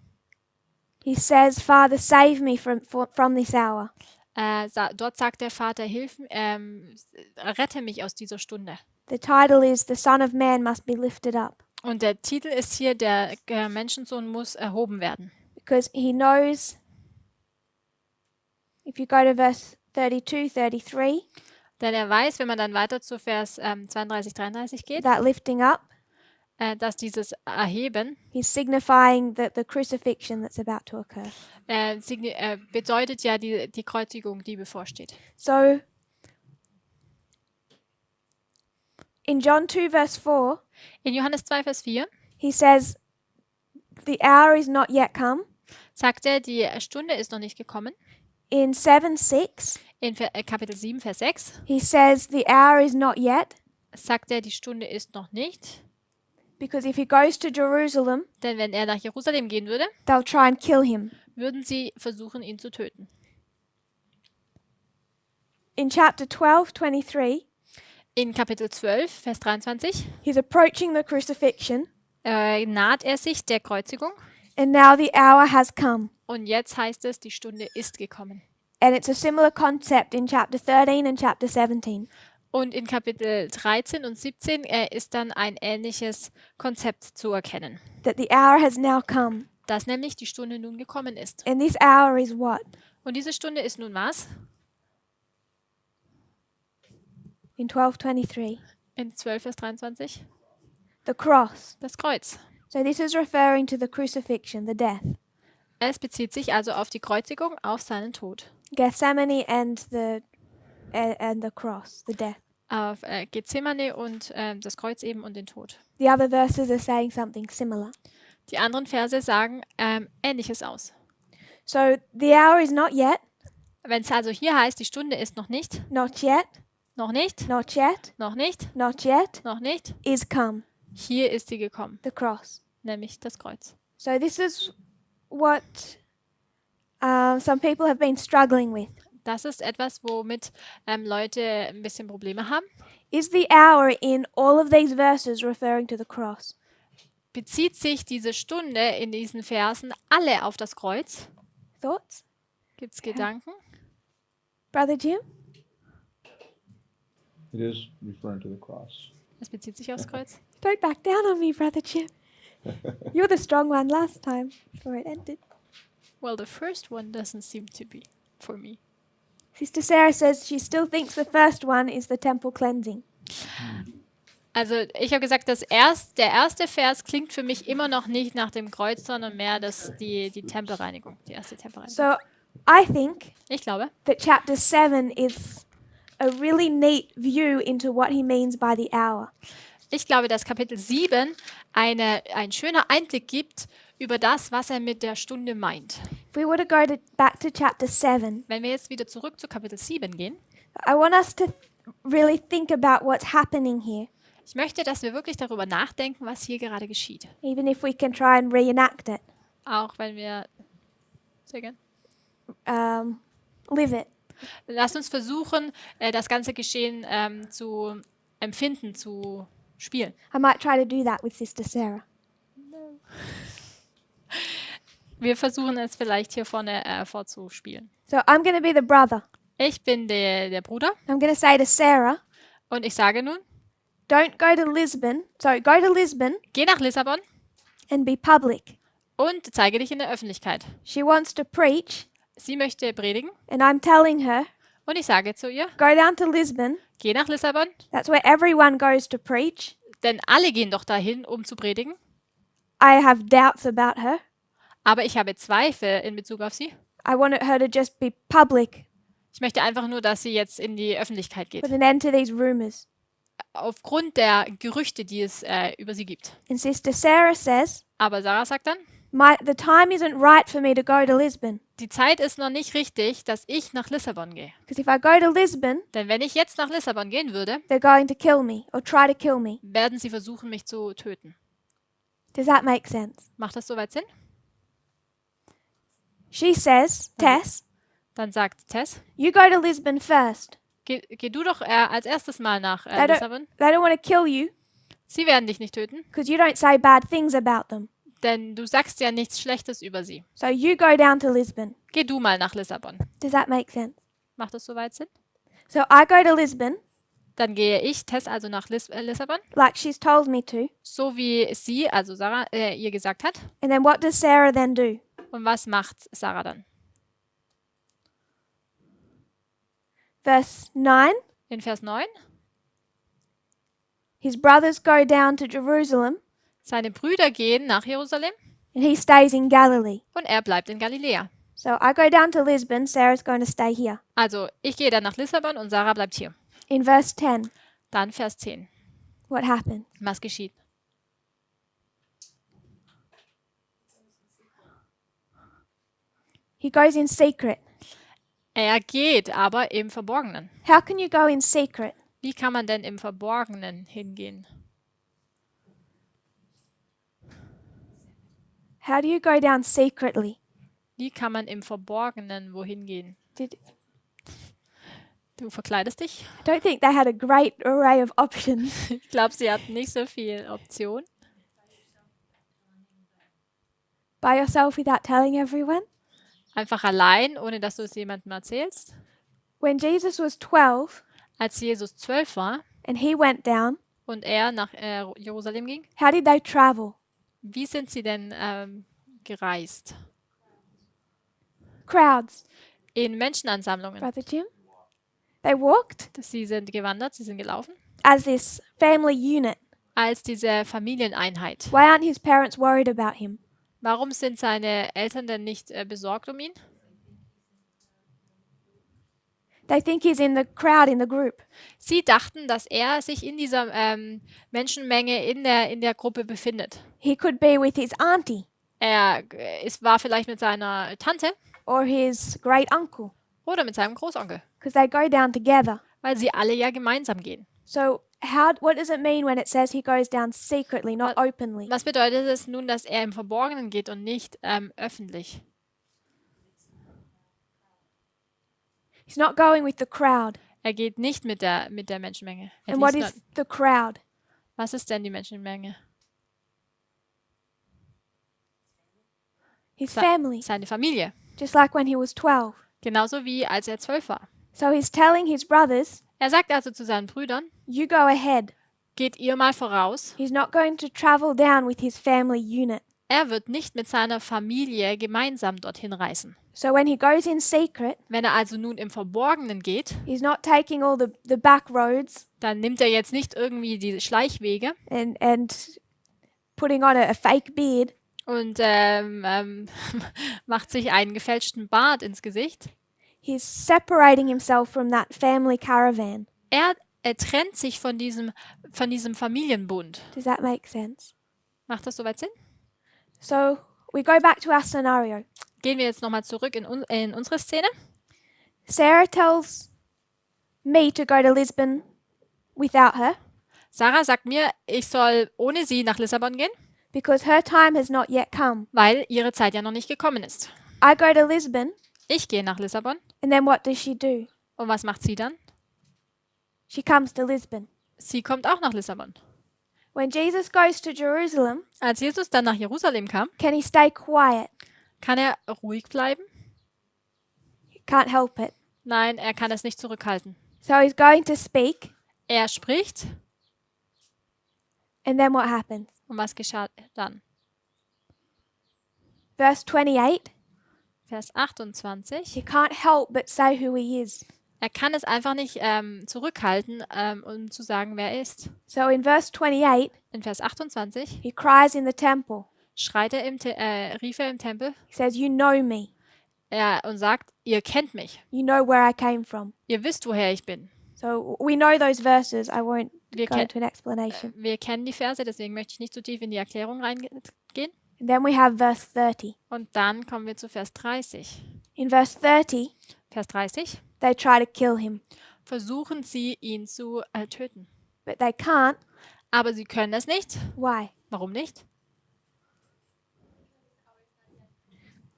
he says, "Father, save me from this hour." dort sagt der Vater, rette mich aus dieser Stunde. The title is "The Son of Man must be lifted up," Und der Titel ist hier, der Menschensohn muss erhoben werden. because he knows. If you go to verse 32, 33, Denn er weiß, wenn man dann weiter zu Vers 32, 33 geht, that lifting up, dass dieses Erheben he's signifying the crucifixion that's about to occur. bedeutet ja die Kreuzigung, die bevorsteht. So, in John 2, verse 4, In Johannes 2, Vers 4 he says, "The hour is not yet come." sagt er, die Stunde ist noch nicht gekommen. In 7, 6, In Kapitel 7, Vers 6 he says, "The hour is not yet," sagt er, die Stunde ist noch nicht. because if he goes to Jerusalem, Denn wenn er nach Jerusalem gehen würde, they'll try and kill him. würden sie versuchen, ihn zu töten. In chapter 12, 23, In Kapitel 12, Vers 23 he's approaching the crucifixion, naht er sich der Kreuzigung. and now the hour has come. Und jetzt heißt es, die Stunde ist gekommen. And it's a similar concept in chapter 13 and chapter 17. Und in Kapitel 13 und 17 ist dann ein ähnliches Konzept zu erkennen, That the hour has now come. dass nämlich die Stunde nun gekommen ist. And this hour is what? Und diese Stunde ist nun was? In 12:23. In 12, Vers 23? The cross. Das Kreuz. So this is referring to the crucifixion, the death. Es bezieht sich also auf die Kreuzigung, auf seinen Tod. Gethsemane and the cross, the death. Auf Gethsemane und das Kreuz eben und den Tod. The other verses are saying something similar. Die anderen Verse sagen Ähnliches aus. So the hour is not yet, Wenn es also hier heißt, die Stunde ist noch nicht, not yet, noch nicht, not yet, noch nicht, not yet, noch nicht, is come, hier ist sie gekommen, the cross. nämlich das Kreuz. So this is what some people have been struggling with. Das ist etwas, womit Leute ein bisschen Probleme haben. Is the hour in all of these verses referring to the cross? Bezieht sich diese Stunde in diesen Versen alle auf das Kreuz? Thoughts? Gibt es Gedanken? Brother Jim? It is referring to the cross. Es bezieht sich aufs Kreuz. Don't back down on me, Brother Jim. You're the strong one last time before it ended. Well, the first one doesn't seem to be for me. Sister Sarah says she still thinks the first one is the temple cleansing. Also ich habe gesagt, der erste Vers klingt für mich immer noch nicht nach dem Kreuz, sondern mehr die Tempelreinigung, die erste Tempelreinigung. So I think Ich glaube, that chapter 7 is a really neat view into what he means by the hour. dass Kapitel 7 ein schöner Einblick gibt über das, was er mit der Stunde meint. If we were to go back to chapter 7, Wenn wir jetzt wieder zurück zu Kapitel 7 gehen, I want us to really think about what's happening here, ich möchte, dass wir wirklich darüber nachdenken, was hier gerade geschieht. even if we can try and reenact it, Auch wenn wir... Sehr gern. live it. Lass uns versuchen, das ganze Geschehen zu empfinden, zu spielen. I might try to do that with Sister Sarah. Wir versuchen es vielleicht hier vorne vorzuspielen. So I'm going to be the brother. Ich bin der Bruder I'm going to say to Sarah, und ich sage nun, Don't go to Lisbon. Sorry, go to Lisbon Geh nach Lissabon and be public. und zeige dich in der Öffentlichkeit. She wants to preach, Sie möchte predigen and I'm telling her, und ich sage zu ihr, go down to Lisbon. geh nach Lissabon, That's where everyone goes to preach. denn alle gehen doch dahin, um zu predigen. I have doubts about her. Aber ich habe Zweifel in Bezug auf sie. I wanted her to just be public, Ich möchte einfach nur, dass sie jetzt in die Öffentlichkeit geht. put an end to these rumors. Aufgrund der Gerüchte, die es über sie gibt. And Sister Sarah says, Aber Sarah sagt dann, the time isn't right for me to go to Lisbon. die Zeit ist noch nicht richtig, dass ich nach Lissabon gehe. Because if I go to Lisbon, Denn wenn ich jetzt nach Lissabon gehen würde, they're going to kill me or try to kill me. werden sie versuchen, mich zu töten. Does that make sense? Macht das soweit Sinn? She says, Tess, Dann sagt Tess, you go to Lisbon first. geh du doch als erstes mal nach They Lissabon. don't want to kill you Sie werden dich nicht töten, because you don't say bad things about them. denn du sagst ja nichts Schlechtes über sie. So you go down to Lisbon. Geh du mal nach Lissabon. Does that make sense? Macht das soweit Sinn? So I go to Lisbon, Dann gehe ich, Tess, also nach Lissabon, like she's told me to. so wie sie, also Sarah, ihr gesagt hat. And then what does Sarah then do? Und was macht Sarah dann? Verse 9, In Vers 9, his brothers go down to Jerusalem seine Brüder gehen nach Jerusalem and he stays in Galilee. und er bleibt in Galiläa. So I go down to Lisbon, Sarah's going to stay here. Also, ich gehe dann nach Lissabon und Sarah bleibt hier. In verse 10, Dann Vers 10. what happened? Was geschieht? He goes in secret. Er geht aber im Verborgenen. How can you go in secret? Wie kann man denn im Verborgenen hingehen? How do you go down secretly? Wie kann man im Verborgenen wohin gehen? I Du verkleidest dich? don't think they had a great array of options. Ich glaube, sie hatten nicht so viel Option. By yourself without telling everyone? Einfach allein, ohne dass du es jemandem erzählst. When Jesus was 12 Als Jesus 12 war and he went down, und er nach Jerusalem ging, how did they travel? wie sind sie denn gereist? Crowds. In Menschenansammlungen. Brother Jim? They walked Sie sind gewandert, sie sind gelaufen. as this family unit. Als diese Familieneinheit. Why aren't his parents worried about him? Warum sind seine Eltern denn nicht besorgt um ihn? They think he's in the crowd, in the group. Sie dachten, dass er sich in dieser Menschenmenge in der Gruppe befindet. He could be with his auntie Er war vielleicht mit seiner Tante or his great uncle oder mit seinem Großonkel, because they go down together. weil sie alle ja gemeinsam gehen. So what does it mean when it says he goes down secretly, not openly? Was bedeutet es nun, dass er im Verborgenen geht und nicht öffentlich? He's not going with the crowd. Er geht nicht mit der Menschenmenge. And what is the crowd? Was ist denn die Menschenmenge? His family, Seine Familie. just like when he was 12. Genauso wie als er 12 war. So he's telling his brothers, Er sagt also zu seinen Brüdern, you go ahead. geht ihr mal voraus. He's not going to travel down with his family unit. Er wird nicht mit seiner Familie gemeinsam dorthin reisen. So when he goes in secret, Wenn er also nun im Verborgenen geht, he's not taking all the back roads dann nimmt er jetzt nicht irgendwie die Schleichwege and putting on a fake beard. und macht sich einen gefälschten Bart ins Gesicht. He's separating himself from that family caravan. Er trennt sich von diesem Familienbund. Does that make sense? Macht das soweit Sinn? So we go back to our scenario. Gehen wir jetzt nochmal zurück in unsere Szene. Sarah tells me to go to Lisbon without her Sarah sagt mir, ich soll ohne sie nach Lissabon gehen, because her time has not yet come. weil ihre Zeit ja noch nicht gekommen ist. I go to Lisbon, Ich gehe nach Lissabon. and then what does she do? Und was macht sie dann? She comes to Lisbon. Sie kommt auch nach Lissabon. When Jesus goes to Jerusalem, Als Jesus dann nach Jerusalem kam, can he stay quiet? kann er ruhig bleiben? He can't help it. Nein, er kann es nicht zurückhalten. So he's going to speak, Er spricht And then what happens? Und was geschah dann? Verse 28, Vers 28. he can't help but say who he is. Er kann es einfach nicht zurückhalten, um zu sagen, wer er ist. So in verse 28, In Vers 28 he cries in the temple. rief er im Tempel He says, you know me. und sagt, ihr kennt mich. You know where I came from. Ihr wisst, woher ich bin. So we know those verses. I won't Wir, go ken into an explanation. wir kennen die Verse, deswegen möchte ich nicht so tief in die Erklärung reingehen. And then we have verse 30. Und dann kommen wir zu Vers 30. In verse 30, Vers 30. they try to kill him, Versuchen sie, ihn zu töten. but they can't. Aber sie können es nicht. Why? Warum nicht?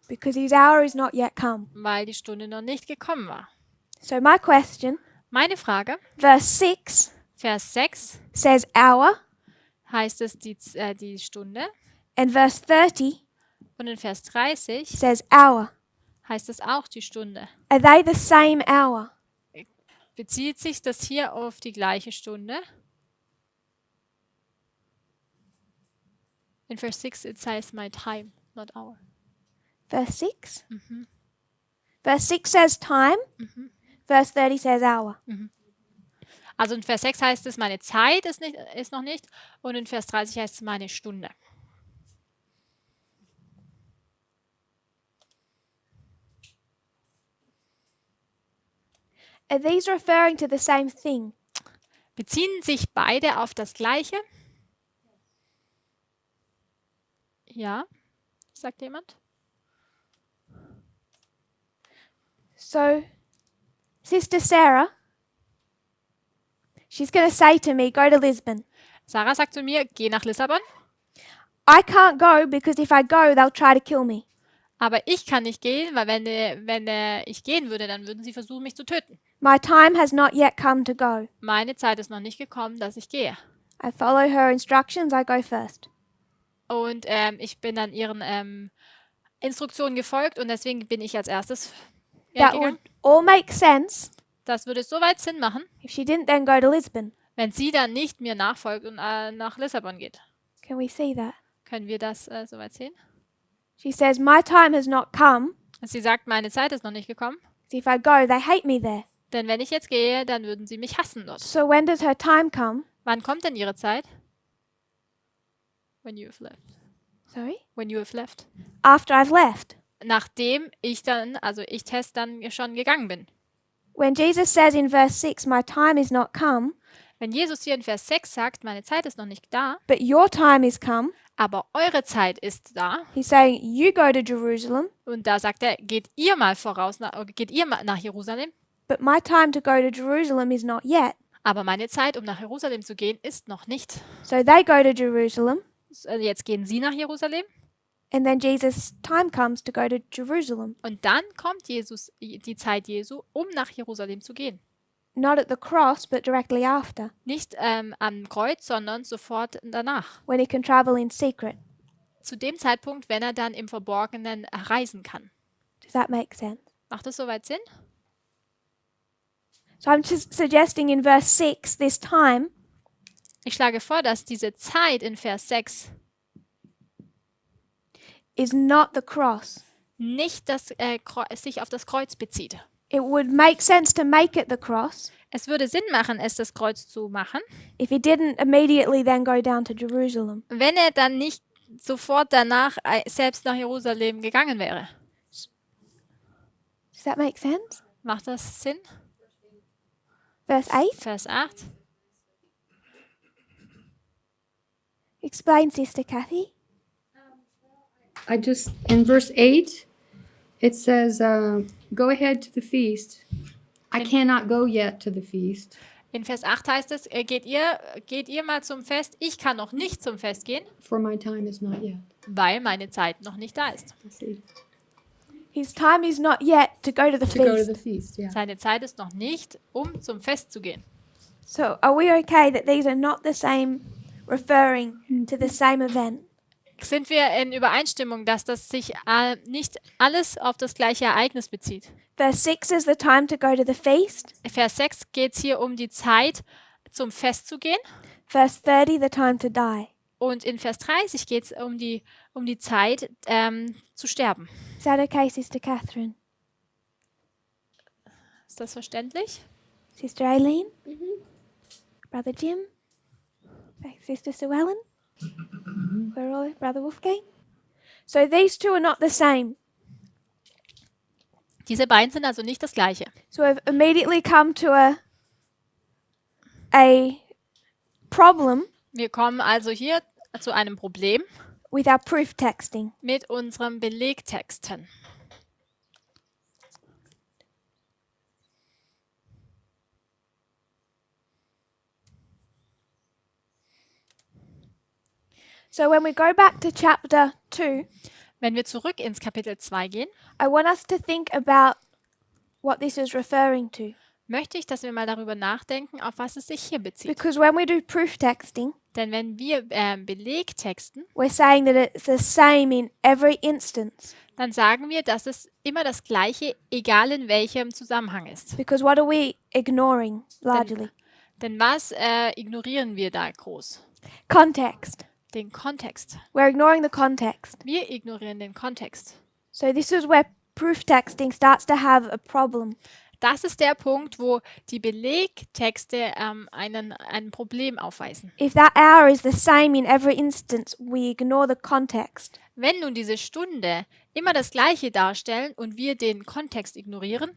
Because his hour is not yet come. Weil die Stunde noch nicht gekommen war. So my question, Meine Frage, verse 6 Vers 6 says hour, heißt es die Stunde. and verse 30 Und in Vers 30 says hour. heißt es auch die Stunde. Are they the same hour? Bezieht sich das hier auf die gleiche Stunde? In Vers 6 it says my time, not hour. Verse 6? Verse 6 says time. Verse 30 says hour. Also in Vers 6 heißt es, meine Zeit ist noch nicht. Und in Vers 30 heißt es, meine Stunde. Are these referring to the same thing? Beziehen sich beide auf das Gleiche? Ja, sagt jemand? So, Sister Sarah, she's going to say to me, go to Lisbon. Sarah sagt zu mir, geh nach Lissabon. I can't go because if I go, they'll try to kill me. Aber ich kann nicht gehen, weil wenn ich gehen würde, dann würden sie versuchen, mich zu töten. My time has not yet come to go. Meine Zeit ist noch nicht gekommen, dass ich gehe. I follow her instructions, I go first. Und ich bin dann ihren Instruktionen gefolgt und deswegen bin ich als erstes That gegangen. would all make sense Das würde soweit Sinn machen, if she didn't then go to Lisbon. wenn sie dann nicht mir nachfolgt und nach Lissabon geht. Can we see that? Können wir das soweit sehen? She says, my time has not come. Sie sagt, meine Zeit ist noch nicht gekommen, 'Cause if I go, they hate me there. denn wenn ich jetzt gehe, dann würden sie mich hassen dort. So when does her time come? Wann kommt denn ihre Zeit? When you have left. Sorry? When you have left. After I've left. Nachdem ich Tess dann schon gegangen bin. When Jesus says in verse 6, my time is not come, Wenn Jesus hier in Vers 6 sagt, meine Zeit ist noch nicht da, but your time is come, aber eure Zeit ist da, he's saying, you go to Jerusalem, und da sagt er, geht ihr mal nach Jerusalem, but my time to go to Jerusalem is not yet. aber meine Zeit, um nach Jerusalem zu gehen, ist noch nicht. So they go to Jerusalem, Jetzt gehen sie nach Jerusalem and then Jesus' time comes to go to Jerusalem. und dann kommt die Zeit Jesu, um nach Jerusalem zu gehen. Not at the cross, but directly after, Nicht am Kreuz, sondern sofort danach. when he can travel in secret. Zu dem Zeitpunkt, wenn er dann im Verborgenen reisen kann. Does that make sense? Macht das soweit Sinn? So I'm just suggesting in verse 6, this time Ich schlage vor, dass diese Zeit in Vers 6 is not the cross. nicht sich auf das Kreuz bezieht. It would make sense to make it the cross Es würde Sinn machen, es das Kreuz zu machen, if he didn't immediately then go down to Jerusalem. wenn er dann nicht sofort danach selbst nach Jerusalem gegangen wäre. Does that make sense? Macht das Sinn? Verse 8, Vers 8. explain, Sister Kathy. In verse 8, it says, go ahead to the feast. I cannot go yet to the feast. In Vers 8 heißt es, geht ihr mal zum Fest? Ich kann noch nicht zum Fest gehen, For my time is not yet. weil meine Zeit noch nicht da ist. I see. His time is not yet to go to the To go to feast. the feast, yeah. Seine Zeit ist noch nicht, um zum Fest zu gehen. So are we okay that these are not the same, referring to the same event? Sind wir in Übereinstimmung, dass das sich nicht alles auf das gleiche Ereignis bezieht? Verse 6 is the time to go to the feast. Vers 6 geht es hier um die Zeit, zum Fest zu gehen. Verse 30, the time to die. Und in Vers 30 geht es um die Zeit zu sterben. Is that okay, Sister Catherine? Ist das verständlich? Sister Aileen? Brother Jim? Sister Sue Ellen? We're all Brother Wolfgang? So these two are not the same. Diese beiden sind also nicht das Gleiche. So we've immediately come to a problem Wir kommen also hier zu einem Problem with our proof texting. mit unserem Belegtexten. So when we go back to chapter 2, Wenn wir zurück ins Kapitel 2 gehen, I want us to think about what this is referring to. möchte ich, dass wir mal darüber nachdenken, auf was es sich hier bezieht. Because when we do proof texting, Denn wenn wir Belegtexten, we're saying that it's the same in every instance. dann sagen wir, dass es immer das Gleiche, egal in welchem Zusammenhang ist. Because what are we ignoring largely? Denn was ignorieren wir da groß? Context. Den Kontext. We're ignoring the context. Wir ignorieren den Kontext. So this is where proof texting starts to have a problem. Das ist der Punkt, wo die Belegtexte ein Problem aufweisen. If that hour is the same in every instance, we ignore the context. Wenn nun diese Stunde immer das Gleiche darstellen und wir den Kontext ignorieren,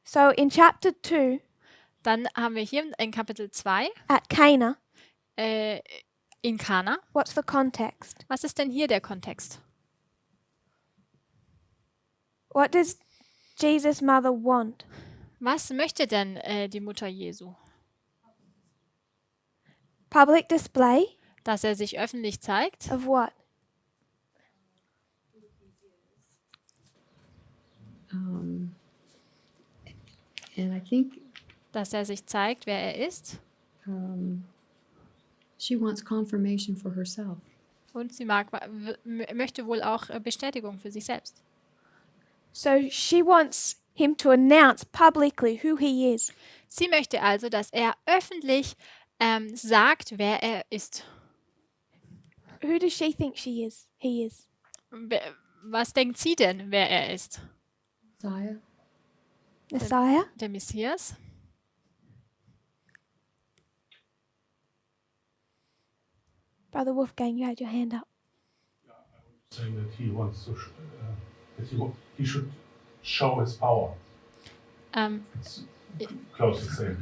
So in chapter 2, dann haben wir hier in Kapitel 2 at Cana, in Kana. what's the context? Was ist denn hier der Kontext? What does Jesus' mother want? Was möchte denn die Mutter Jesu? Public display Dass er sich öffentlich zeigt? of what? And I think Dass er sich zeigt, wer er ist? she wants confirmation for herself. Und sie möchte wohl auch Bestätigung für sich selbst. So she wants him to announce publicly who he is. Sie möchte also, dass er öffentlich sagt, wer er ist. Who does she think she is? He is. Was denkt sie denn, wer er ist? Messiah. Messiah? Der Messias? Brother Wolfgang, you had your hand up. Saying that he wants to, he should show his power. It's close to saying.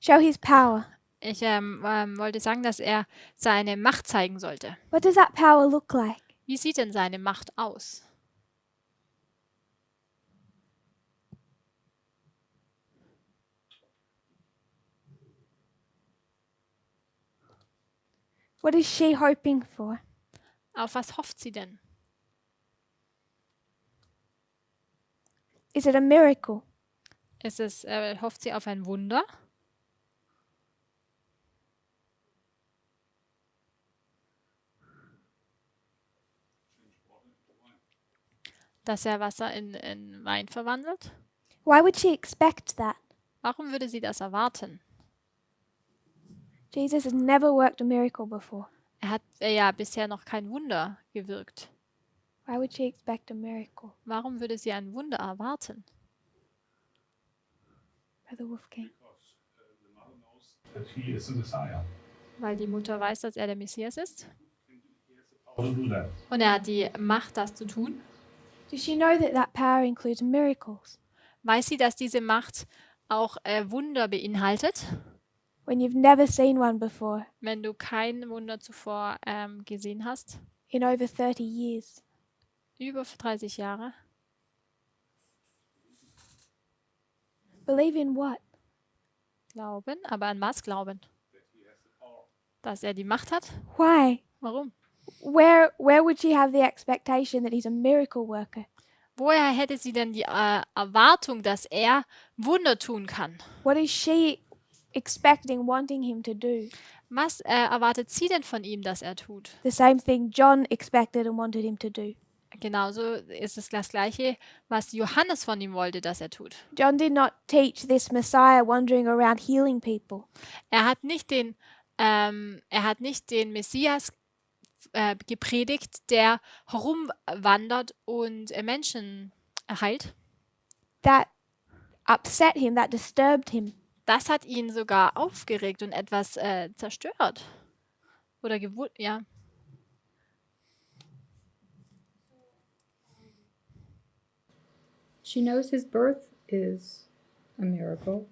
Show his power. Ich wollte sagen, dass er seine Macht zeigen sollte. What does that power look like? Wie sieht denn seine Macht aus? What is she hoping for? Auf was hofft sie denn? Is it a miracle? Hofft sie auf ein Wunder? Dass er Wasser in Wein verwandelt? Why would she expect that? Warum würde sie das erwarten? Jesus has never worked a miracle before. Er hat ja bisher noch kein Wunder gewirkt. Why would she expect a miracle? Warum würde sie ein Wunder erwarten? Brother Wolfgang. That he is the Messiah. Weil die Mutter weiß, dass er der Messias ist. How to do that? Und er hat die Macht, das zu tun. Does she know that that power includes miracles? Weiß sie, dass diese Macht auch Wunder beinhaltet? When you've never seen one before Wenn du kein Wunder zuvor gesehen hast, in over 30 years. über 30 Jahre, Believe in what? glauben, aber an was glauben? Dass er die Macht hat? Why? Warum? Where would she have the expectation that he's a miracle worker? Woher hätte sie denn die Erwartung, dass er Wunder tun kann? What is she expecting, wanting him to do? Was erwartet sie denn von ihm, dass er tut? The same thing John expected and wanted him to do. Genauso ist es das Gleiche, was Johannes von ihm wollte, dass er tut. John did not teach this Messiah wandering around healing people. Er hat nicht den er hat nicht den Messias gepredigt, der herumwandert und Menschen heilt. That upset him, that disturbed him. Das hat ihn sogar aufgeregt und etwas zerstört. Oder ja. She knows his birth is a miracle.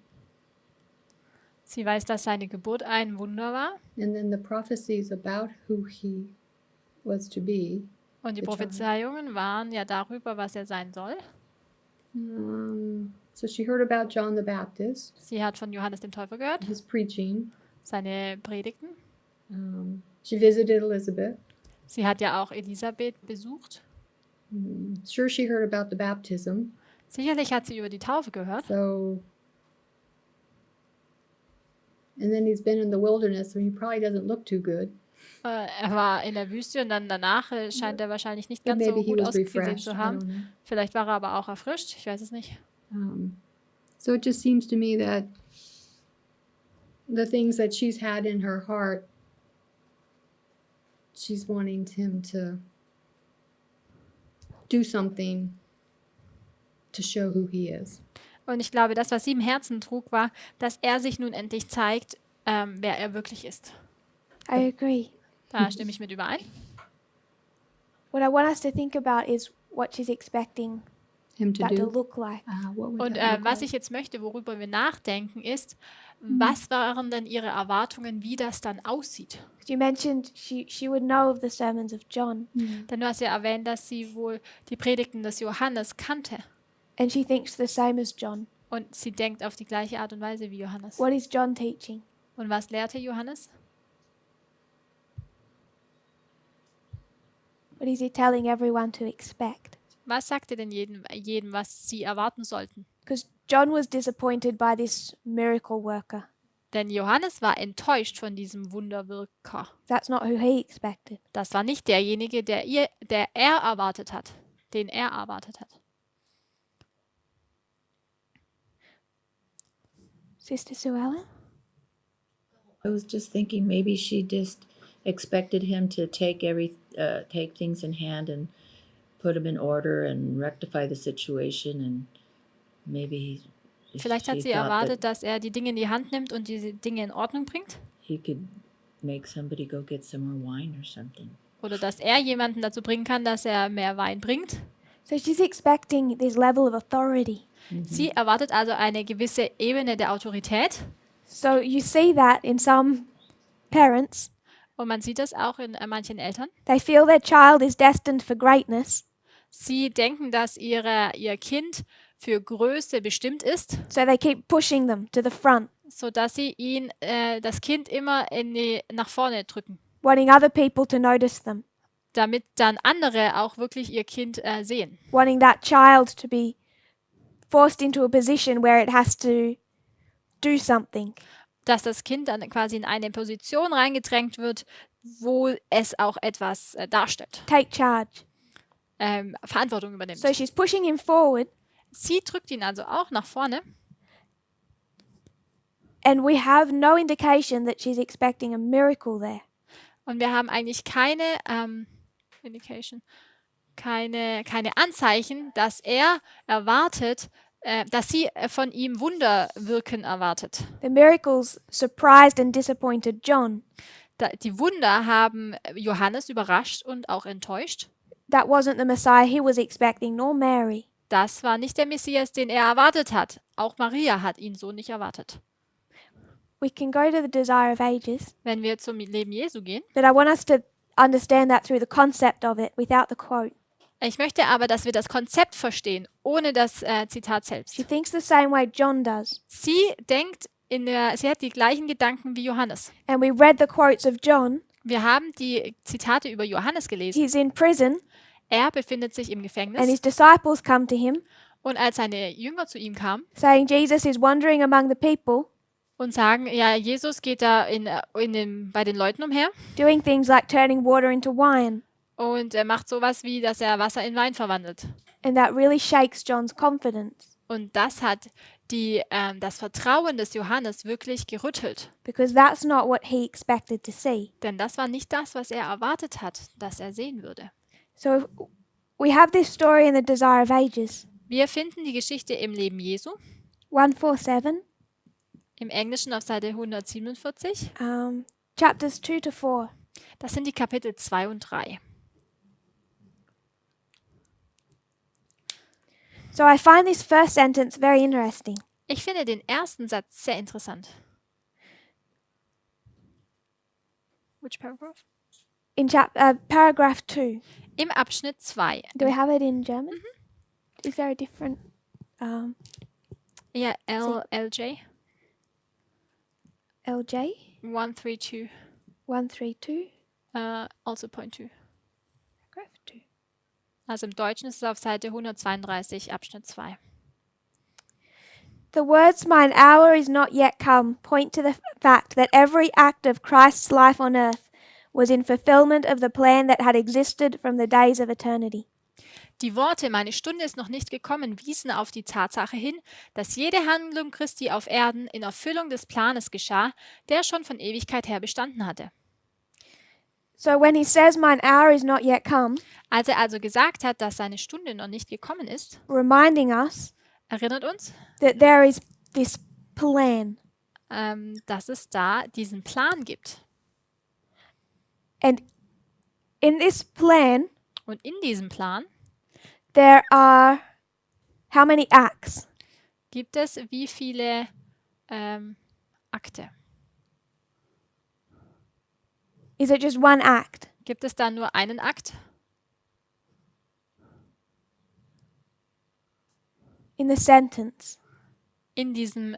Sie weiß, dass seine Geburt ein Wunder war. And then the prophecies about who he was to be. Und die The child. Prophezeiungen waren ja darüber, was er sein soll. So she heard about John the Baptist, Sie hat von Johannes dem Täufer gehört, his preaching. seine Predigten. She visited Elizabeth. Sie hat ja auch Elisabeth besucht. Sure, she heard about the baptism. Sicherlich hat sie über die Taufe gehört. So, and then he's been in the wilderness, so he probably doesn't look too good. Er war in der Wüste und dann danach scheint er wahrscheinlich nicht ganz so Maybe he gut was ausgesehen refreshed. zu I haben. don't know. Vielleicht war er aber auch erfrischt, ich weiß es nicht. So it just seems to me that the things that she's had in her heart, she's wanting him to do something to show who he is. Und ich glaube, das, was sie im Herzen trug, war, dass er sich nun endlich zeigt, wer er wirklich ist. I agree. Da stimme ich mit überein. What I want us to think about is what she's expecting Him to that to do. look like. What would Und that look was like? ich jetzt möchte, worüber wir nachdenken, ist, was waren denn ihre Erwartungen, wie das dann aussieht? You mentioned she would know of the sermons of John, Denn du hast ja erwähnt, dass sie wohl die Predigten des Johannes kannte. and she thinks the same as John. Und sie denkt auf die gleiche Art und Weise wie Johannes. What is John teaching? Und was lehrte Johannes? What is he telling everyone to expect? Was sagte denn jedem, was sie erwarten sollten? Because John was disappointed by this miracle worker. Denn Johannes war enttäuscht von diesem Wunderwirker. That's not who he expected. Das war nicht derjenige, den er erwartet hat. Sister Sue Ellen? I was just thinking maybe she just expected him to take things in hand and put them in order and rectify the situation, and maybe Vielleicht hat she sie thought erwartet, that dass er die Dinge in die Hand nimmt und diese Dinge in Ordnung bringt. he could make somebody go get some more wine or something. Oder dass er jemanden dazu bringen kann, dass er mehr Wein bringt. So she's expecting this level of authority. Sie erwartet also eine gewisse Ebene der Autorität. So you see that in some parents. Und man sieht das auch in manchen Eltern. They feel their child is destined for greatness, Sie denken, dass ihr Kind für Größe bestimmt ist, so they keep pushing them to the front, sodass sie das Kind immer nach vorne drücken, wanting other people to notice them, damit dann andere auch wirklich ihr Kind sehen. wanting that child to be forced into a position where it has to do something. Dass das Kind dann quasi in eine Position reingedrängt wird, wo es auch etwas darstellt, Take charge. Verantwortung übernimmt. So she's pushing him forward, Sie drückt ihn also auch nach vorne. and we have no indication that she's expecting a miracle there. Und wir haben eigentlich keine Anzeichen, dass er erwartet, dass sie von ihm Wunderwirken erwartet. The miracles surprised and disappointed John. Die Wunder haben Johannes überrascht und auch enttäuscht. That wasn't the Messiah he was expecting, nor Mary. Das war nicht der Messias, den er erwartet hat. Auch Maria hat ihn so nicht erwartet. We can go to the desire of ages, Wenn wir zum Leben Jesu gehen. but I want us to understand that through the concept of it without the quote. Ich möchte aber, dass wir das Konzept verstehen, ohne das Zitat selbst. She thinks the same way John does. Sie hat die gleichen Gedanken wie Johannes. And we read the quotes of John. Wir haben die Zitate über Johannes gelesen. He's in prison, Er befindet sich im and his Gefängnis. disciples come to him, Und als seine Jünger zu ihm kamen saying Jesus is wandering among the people, und sagen, ja, Jesus geht da bei den Leuten umher doing things like turning water into wine. und er macht sowas wie, dass er Wasser in Wein verwandelt. And that really shakes John's confidence. Und das hat das Vertrauen des Johannes wirklich gerüttelt. because that's not what he expected to see. Denn das war nicht das, was er erwartet hat, dass er sehen würde. So we have this story in the Desire of Ages, Wir finden die Geschichte im Leben Jesu, 147, im Englischen auf Seite 147. chapters 2 to 4. Das sind die Kapitel 2 und 3. So I find this first sentence very interesting. Ich finde den ersten Satz sehr interessant. Which paragraph? In paragraph 2. Im Abschnitt 2. Do we have it in German? Is there a different... Ja, LJ LJ 132. 132, Also point 2. paragraph 2. Also im Deutschen ist es auf Seite 132, Abschnitt 2. The words "mine hour is not yet come" point to the fact that every act of Christ's life on earth was in fulfillment of the plan that had existed from the days of eternity. Die Worte "Meine Stunde ist noch nicht gekommen" wiesen auf die Tatsache hin, dass jede Handlung Christi auf Erden in Erfüllung des Planes geschah, der schon von Ewigkeit her bestanden hatte. So when he says "mine hour is not yet come", Als er also gesagt hat, dass seine Stunde noch nicht gekommen ist, reminding us erinnert uns, that there is this plan. dass es da diesen Plan gibt. And in this plan, Und in diesem Plan there are how many acts? gibt es wie viele Akte? Is it just one act? Gibt es da nur einen Akt? In the sentence, In diesem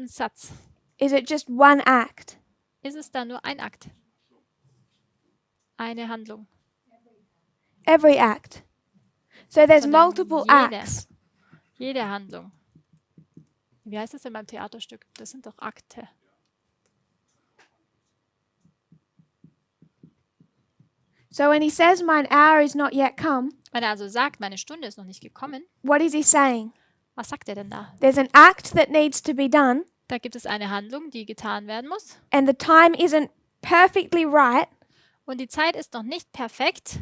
Satz is it just one act? ist es da nur ein Akt. Eine Handlung. Every act. So there's Sondern multiple jede. acts. Jede Handlung. Wie heißt das denn beim Theaterstück? Das sind doch Akte. So when he says "mine hour is not yet come", Wenn er also sagt, meine Stunde ist noch nicht gekommen, what is he saying? was sagt er denn da? There's an act that needs to be done, Da gibt es eine Handlung, die getan werden muss. and the time isn't perfectly right Und die Zeit ist noch nicht perfekt,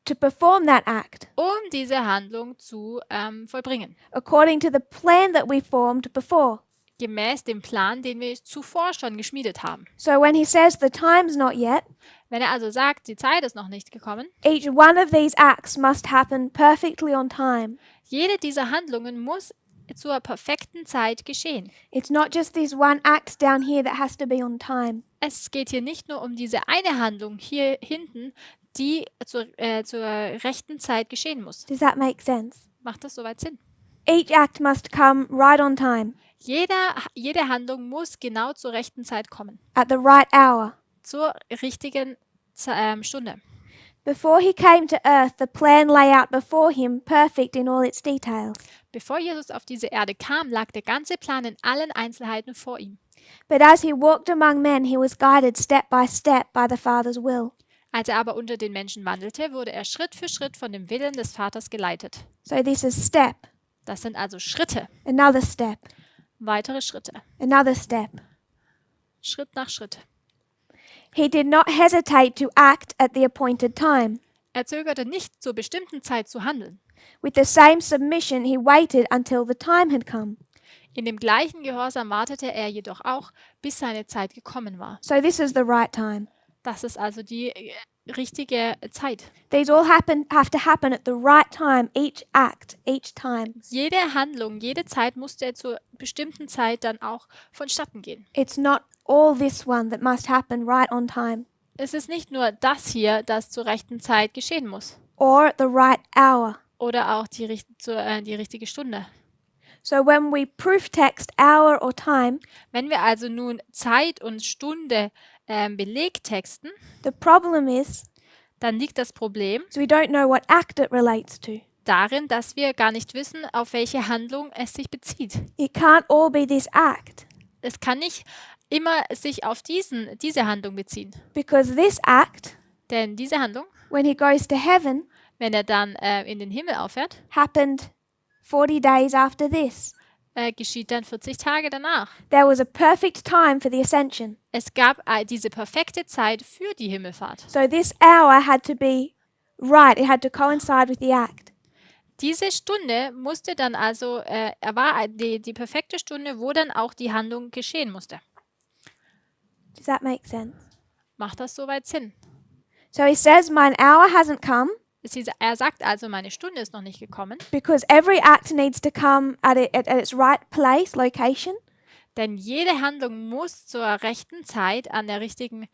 to perform that act um diese Handlung zu vollbringen. according to the plan that we formed before. Gemäß dem Plan, den wir zuvor schon geschmiedet haben. So when he says the time's not yet, Wenn er also sagt, die Zeit ist noch nicht gekommen, each one of these acts must happen perfectly on time. jede dieser Handlungen muss zur perfekten Zeit geschehen. It's not just this one act down here that has to be on time. Es geht hier nicht nur um diese eine Handlung hier hinten, die zur rechten Zeit geschehen muss. Does that make sense? Macht das soweit Sinn? Each act must come right on time, Jede Handlung muss genau zur rechten Zeit kommen. at the right hour. Zur richtigen Stunde. Before he came to earth, the plan lay out before him, perfect in all its details. Bevor Jesus auf diese Erde kam, lag der ganze Plan in allen Einzelheiten vor ihm. But as he walked among men, he was guided step by the Father's will. Als er aber unter den Menschen wandelte, wurde er Schritt für Schritt von dem Willen des Vaters geleitet. So this is step, Das sind also Schritte, another step, weitere Schritte, another step. Schritt nach Schritt. He did not hesitate to act at the appointed time. Er zögerte nicht, zur bestimmten Zeit zu handeln. With the same submission, he waited until the time had come. In dem gleichen Gehorsam wartete er jedoch auch, bis seine Zeit gekommen war. So this is the right time. Das ist also die richtige Zeit. These all have to happen at the right time, each act, each time. Jede Handlung, jede Zeit musste zur bestimmten Zeit dann auch vonstatten gehen. It's not all this one that must happen right on time, Es ist nicht nur das hier, das zur rechten Zeit geschehen muss. or at the right hour. Oder auch die richtige Stunde. So when we proof text hour or time, Wenn wir also nun Zeit und Stunde belegtexten, the problem is dann liegt das Problem we don't know what act it relates to. darin, dass wir gar nicht wissen, auf welche Handlung es sich bezieht. It can't all be this act, Es kann nicht immer sich auf diese Handlung beziehen. because this act, Denn diese Handlung, when he goes to heaven, wenn er dann in den Himmel auffährt, happened 40 days after this. geschieht dann 40 Tage danach. There was a perfect time for the ascension. Es gab diese perfekte Zeit für die Himmelfahrt. So this hour had to be right. It had to coincide with the act. Diese Stunde musste dann also, war die perfekte Stunde, wo dann auch die Handlung geschehen musste. Does that make sense? Macht das soweit Sinn? So he says, "Mine hour hasn't come," Er sagt also, meine Stunde ist noch nicht gekommen, because every act needs to come at its right place, location. denn jede Handlung muss zur rechten Zeit an der richtigen,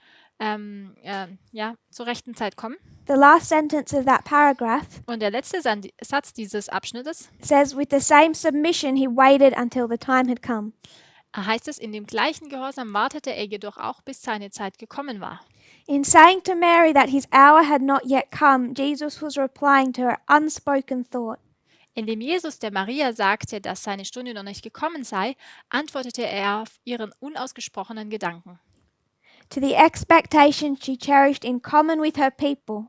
zur rechten Zeit kommen. The last sentence of that paragraph Und der letzte Satz dieses Abschnittes says, "With the same submission, he waited until the time had come." heißt es, in dem gleichen Gehorsam wartete er jedoch auch, bis seine Zeit gekommen war. In saying to Mary that his hour had not yet come, Jesus was replying to her unspoken thought. Indem Jesus der Maria sagte, dass seine Stunde noch nicht gekommen sei, antwortete er auf ihren unausgesprochenen Gedanken. To the expectation she cherished in common with her people.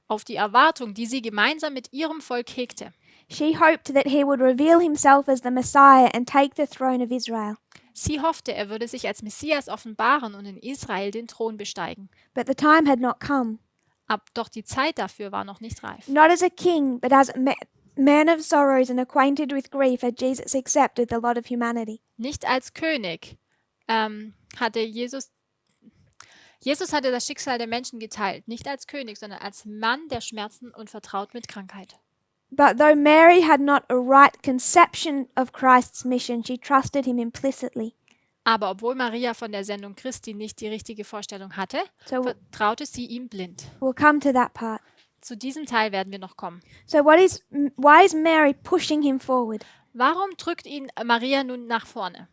Auf die Erwartung, die sie gemeinsam mit ihrem Volk hegte. She hoped that he would reveal himself as the Messiah and take the throne of Israel. Sie hoffte, er würde sich als Messias offenbaren und in Israel den Thron besteigen. But the time had not come. Doch die Zeit dafür war noch nicht reif. Not as a king, but as a man of sorrows and acquainted with grief, had Jesus accepted the lot of humanity. Nicht als König hatte Jesus hatte das Schicksal der Menschen geteilt. Nicht als König, sondern als Mann der Schmerzen und vertraut mit Krankheit. But though Mary had not a right conception of Christ's mission, she trusted him implicitly. Aber obwohl Maria von der Sendung Christi nicht die richtige Vorstellung hatte, So vertraute sie ihm blind. we'll come to that part. Zu diesem Teil werden wir noch kommen. So why is Mary pushing him forward? Warum drückt ihn Maria nun nach vorne?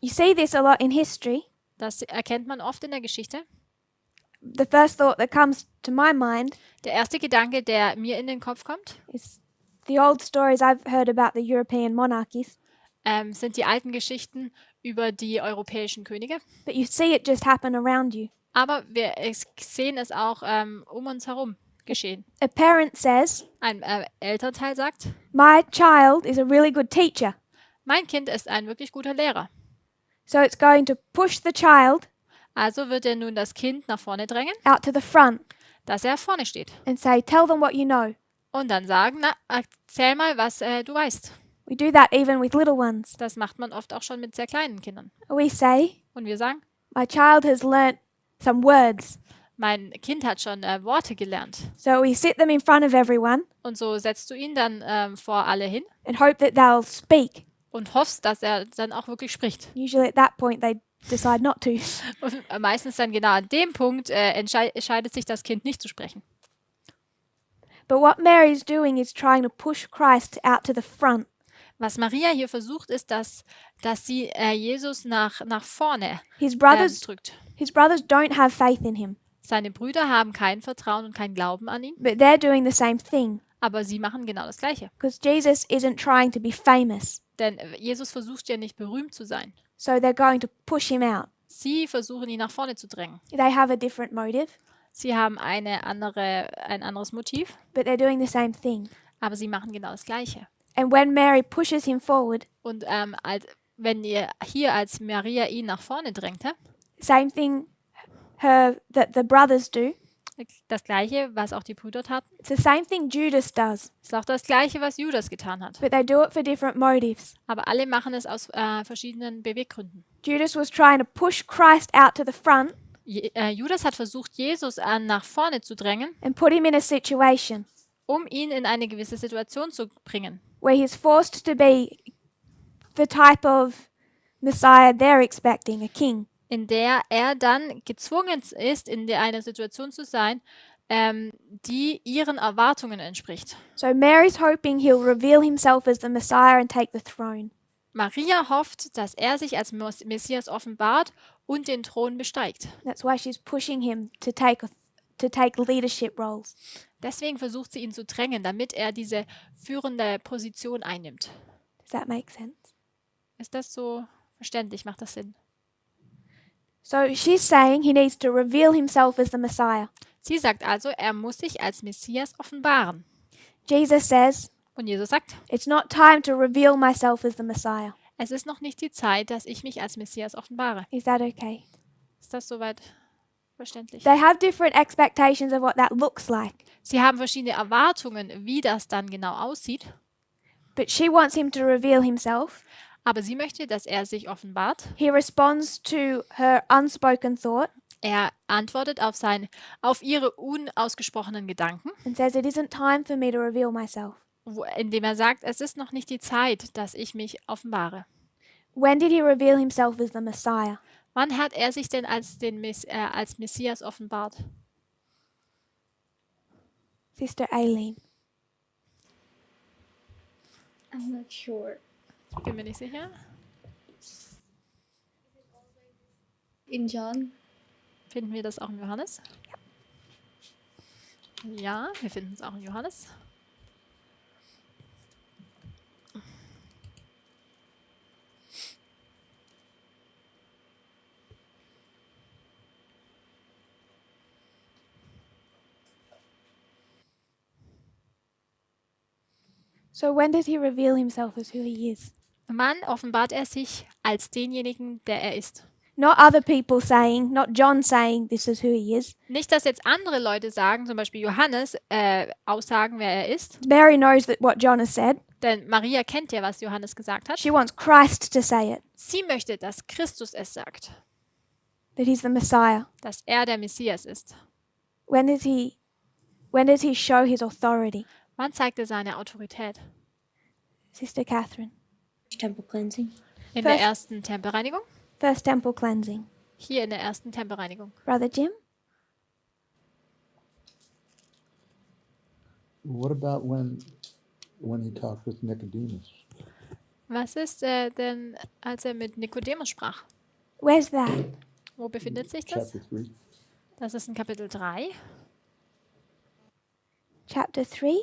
You see this a lot in history. Das erkennt man oft in der Geschichte. The first thought that comes to my mind Der erste Gedanke, der mir in den Kopf kommt, is the old stories I've heard about the European monarchies. sind die alten Geschichten über die europäischen Könige. But you see it just happen around you. Aber wir sehen es auch um uns herum geschehen. A parent says, Ein Elternteil sagt, "My child is a really good teacher." mein Kind ist ein wirklich guter Lehrer. So it's going to push the child Also wird er nun das Kind nach vorne drängen, out to the front dass er vorne steht. and say, "Tell them what you know." Und dann sagen, na, erzähl mal, was du weißt. We do that even with little ones. Das macht man oft auch schon mit sehr kleinen Kindern. We say, Und wir sagen, "My child has learnt some words." mein Kind hat schon Worte gelernt. So we sit them in front of everyone Und so setzt du ihn dann vor alle hin and hope that they'll speak. und hoffst, dass er dann auch wirklich spricht. Usually at that point they decide not to. Und meistens dann genau an dem Punkt entscheidet sich das Kind nicht zu sprechen. But what Mary's doing is trying to push Christ out to the front. Was Maria hier versucht, ist, dass sie Jesus nach vorne His brothers drückt. don't have faith in him, Seine Brüder haben kein Vertrauen und kein Glauben an ihn, but they're doing the same thing aber sie machen genau das Gleiche. because Jesus isn't trying to be famous. Denn Jesus versucht ja nicht berühmt zu sein. So they're going to push him out. Sie versuchen ihn nach vorne zu drängen. They have a different motive, Sie haben ein anderes Motiv, but they're doing the same thing. aber sie machen genau das Gleiche. And when Mary pushes him forward, Und wenn ihr hier als Maria ihn nach vorne drängte, same thing that the brothers do. das Gleiche, was auch die Brüder taten, It's the same thing Judas does, ist auch das Gleiche, was Judas getan hat. but they do it for different motives. Aber alle machen es aus verschiedenen Beweggründen. Judas was trying to push Christ out to the front Judas hat versucht, Jesus nach vorne zu drängen, and put him in a situation um ihn in eine gewisse Situation zu bringen, where he's forced to be the type of Messiah they're expecting, a king. in der er dann gezwungen ist, in einer Situation zu sein, die ihren Erwartungen entspricht. So Mary's hoping he'll reveal himself as the Messiah and take the throne. Maria hofft, dass er sich als Messias offenbart und den Thron besteigt. That's why she's pushing him to take leadership roles. Deswegen versucht sie ihn zu drängen, damit er diese führende Position einnimmt. Does that make sense? Ist das so verständlich? Macht das Sinn? So she's saying he needs to reveal himself as the Messiah. Sie sagt also, er muss sich als Messias offenbaren. Jesus says, Und Jesus sagt, it's not time to reveal myself as the Messiah. es ist noch nicht die Zeit, dass ich mich als Messias offenbare. Is that okay? Ist das soweit verständlich? They have different expectations of what that looks like. Sie haben verschiedene Erwartungen, wie das dann genau aussieht. But she wants him to reveal himself. Aber sie möchte, dass er sich offenbart. He responds to her unspoken thought Er antwortet auf ihre unausgesprochenen Gedanken, and says, it isn't time for me to reveal myself. indem er sagt, es ist noch nicht die Zeit, dass ich mich offenbare. When did he reveal himself as the Messiah? Wann hat er sich denn als Messias offenbart? Sister Aileen. I'm not sure. Ich bin mir nicht sicher. In John? Finden wir das auch in Johannes? Ja, wir finden es auch in Johannes. So when did he reveal himself as who he is? Wann offenbart er sich als denjenigen, der er ist? Not other people saying, not John saying this is who he is. Nicht, dass jetzt andere Leute sagen, zum Beispiel Johannes, aussagen, wer er ist. Mary knows that what John has said. Denn Maria kennt ja, was Johannes gesagt hat. She wants Christ to say it, Sie möchte, dass Christus es sagt, that he's the Messiah. dass er der Messias ist. When does he show his authority? Wann zeigt er seine Autorität? Sister Catherine. Temple cleansing. In der First- ersten Tempelreinigung? First temple cleansing. Hier in der ersten Tempelreinigung. Brother Jim? What about when he talked with Nicodemus? Was ist denn, als er mit Nikodemus sprach? Where's that? Wo befindet sich das? Chapter 3. Das ist in Kapitel 3. Chapter 3?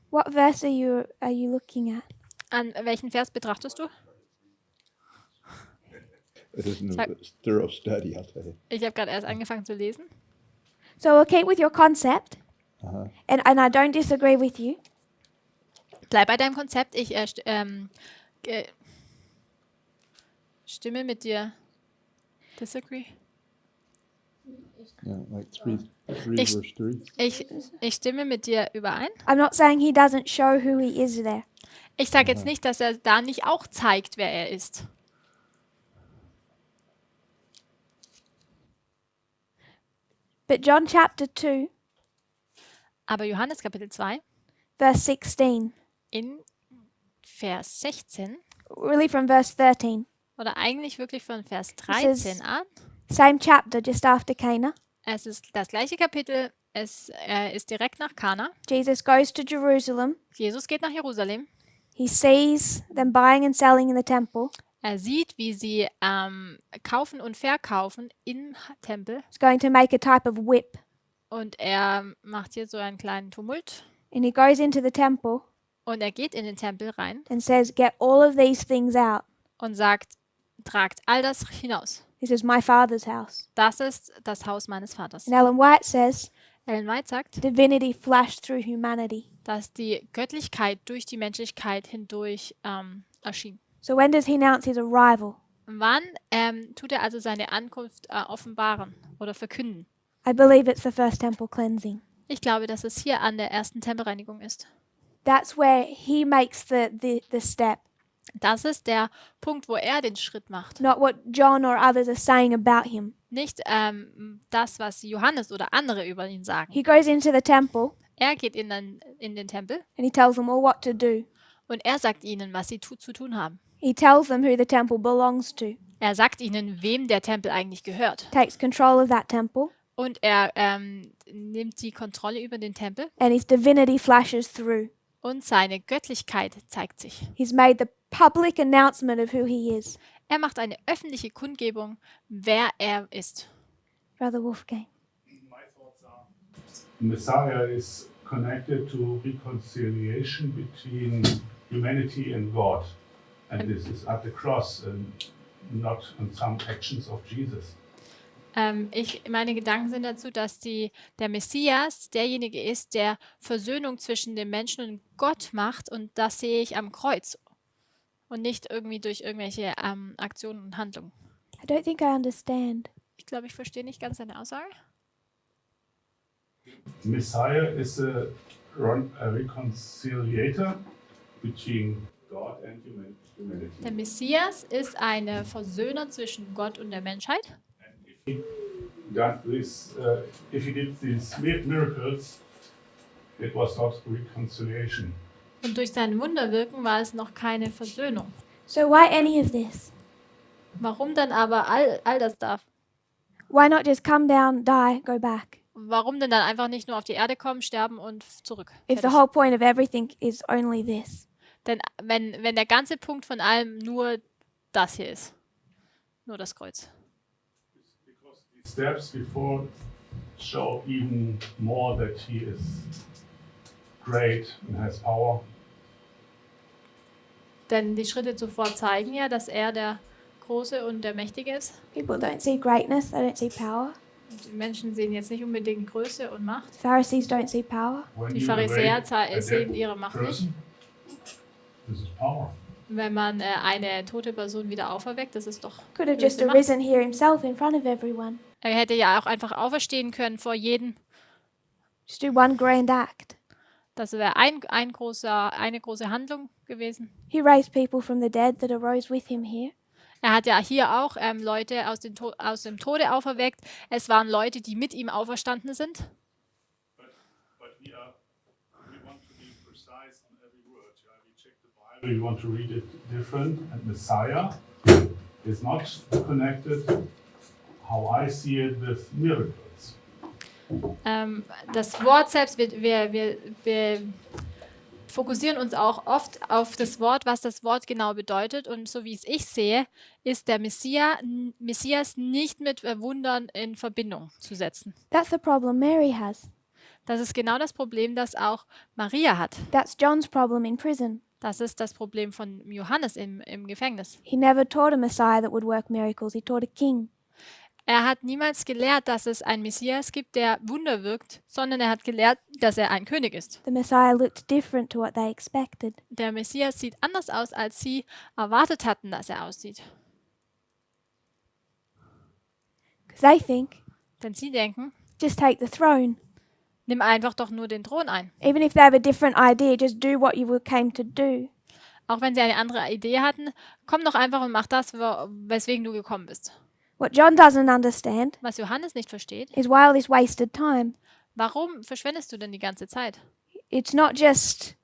What verse are you looking at? An welchen Vers betrachtest du? It isn't Sag- a thorough study, I'll tell you. Ich habe gerade erst angefangen zu lesen. So we'll keep with your concept, Uh-huh. and I don't disagree with you. Bleib bei deinem Konzept. Ich stimme mit dir. Disagree? Yeah, like 3 Ich- verse 3. Ich stimme mit dir überein. I'm not saying he doesn't show who he is there. Ich sage jetzt nicht, dass er da nicht auch zeigt, wer er ist. But John chapter 2, Aber Johannes Kapitel 2 verse 16, in Vers 16 really from verse 13, oder eigentlich wirklich von Vers ist- 13 an. same chapter just after Cana, Es ist das gleiche Kapitel. Es ist direkt nach Kana. Jesus goes to Jerusalem. Jesus geht nach Jerusalem. He sees them buying and selling in the temple. Er sieht, wie sie kaufen und verkaufen im Tempel. He's going to make a type of whip. Und er macht hier so einen kleinen Tumult. And he goes into the temple Und er geht in den Tempel rein and says, get all of these things out. und sagt, tragt all das hinaus. This is my father's house. Das ist das Haus meines Vaters. And Ellen White says, Ellen White sagt, divinity flashed through humanity. dass die Göttlichkeit durch die Menschlichkeit hindurch erschien. So when does he announce his arrival? Wann tut er also seine Ankunft offenbaren oder verkünden? I believe it's the first temple cleansing. Ich glaube, dass es hier an der ersten Tempelreinigung ist. That's where he makes the step, Das ist der Punkt, wo er den Schritt macht. not what John or others are saying about him. Nicht das, was Johannes oder andere über ihn sagen. He goes into the temple Er geht in den Tempel and he tells them all what to do. und er sagt ihnen, was sie zu tun haben. He tells them who the temple belongs to, Er sagt ihnen, wem der Tempel eigentlich gehört. takes control of that temple, Und er nimmt die Kontrolle über den Tempel and his divinity flashes through. und seine Göttlichkeit zeigt sich. He's made the public announcement of who he is. Er macht eine öffentliche Kundgebung, wer er ist. Brother Wolfgang. My thoughts are the Messiah is connected to reconciliation between humanity and God. And this is at the cross and not on some actions of Jesus. Meine Gedanken sind dazu, dass der Messias derjenige ist, der Versöhnung zwischen dem Menschen und Gott macht, und das sehe ich am Kreuz und nicht irgendwie durch irgendwelche Aktionen und Handlungen. I don't think I understand. Ich glaube, ich verstehe nicht ganz seine Aussage. Messiah is a reconciliator between God and humanity. Der Messias ist ein Versöhner zwischen Gott und der Menschheit. If he did these miracles, it was not reconciliation. Und durch sein Wunderwirken war es noch keine Versöhnung. So why any of this? Warum dann aber all das darf? Why not just come down, die, go back? Warum denn dann einfach nicht nur auf die Erde kommen, sterben und zurück? If the Fertig. whole point of everything is only this. Denn wenn der ganze Punkt von allem nur das hier ist, nur das Kreuz. Because the steps before show even more that he is great and has power. Denn die Schritte zuvor zeigen ja, dass er der Große und der Mächtige ist. People don't see greatness, they don't see power. Und die Menschen sehen jetzt nicht unbedingt Größe und Macht. Pharisees don't see power. When Die you Pharisäer raise a sehen dead ihre Macht nicht. person, this is power. Wenn man eine tote Person wieder auferweckt, das ist doch Could have just höchste Macht. arisen here himself in front of everyone. Er hätte ja auch einfach auferstehen können vor jedem. Just do one grand act. Das wäre eine große Handlung gewesen. He raised people from the dead that arose with him here. Er hat ja hier auch Leute aus dem Tode auferweckt. Es waren Leute, die mit ihm auferstanden sind. But we want to be precise on every word. Yeah? We check the Bible, we want to read it different. And Messiah is not connected, how I see it, with miracles. Das Wort selbst, wir fokussieren uns auch oft auf das Wort, was das Wort genau bedeutet. Und so wie es ich sehe, ist der Messias nicht mit Wundern in Verbindung zu setzen. That's the problem Mary has. Das ist genau das Problem, das auch Maria hat. That's John's problem in prison. Das ist das Problem von Johannes im Gefängnis. He never taught a Messiah that would work miracles. He taught a king. Er hat niemals gelehrt, dass es einen Messias gibt, der Wunder wirkt, sondern er hat gelehrt, dass er ein König ist. The Messiah looked different to what they expected. Der Messias sieht anders aus, als sie erwartet hatten, dass er aussieht. Because they think, Denn sie denken, just take the throne. nimm einfach doch nur den Thron ein. Even if they have a different idea, just do what you came to do. Auch wenn sie eine andere Idee hatten, komm doch einfach und mach das, weswegen du gekommen bist. What John doesn't understand Was Johannes nicht versteht, is why all this wasted time. warum verschwendest du denn die ganze Zeit? It's not just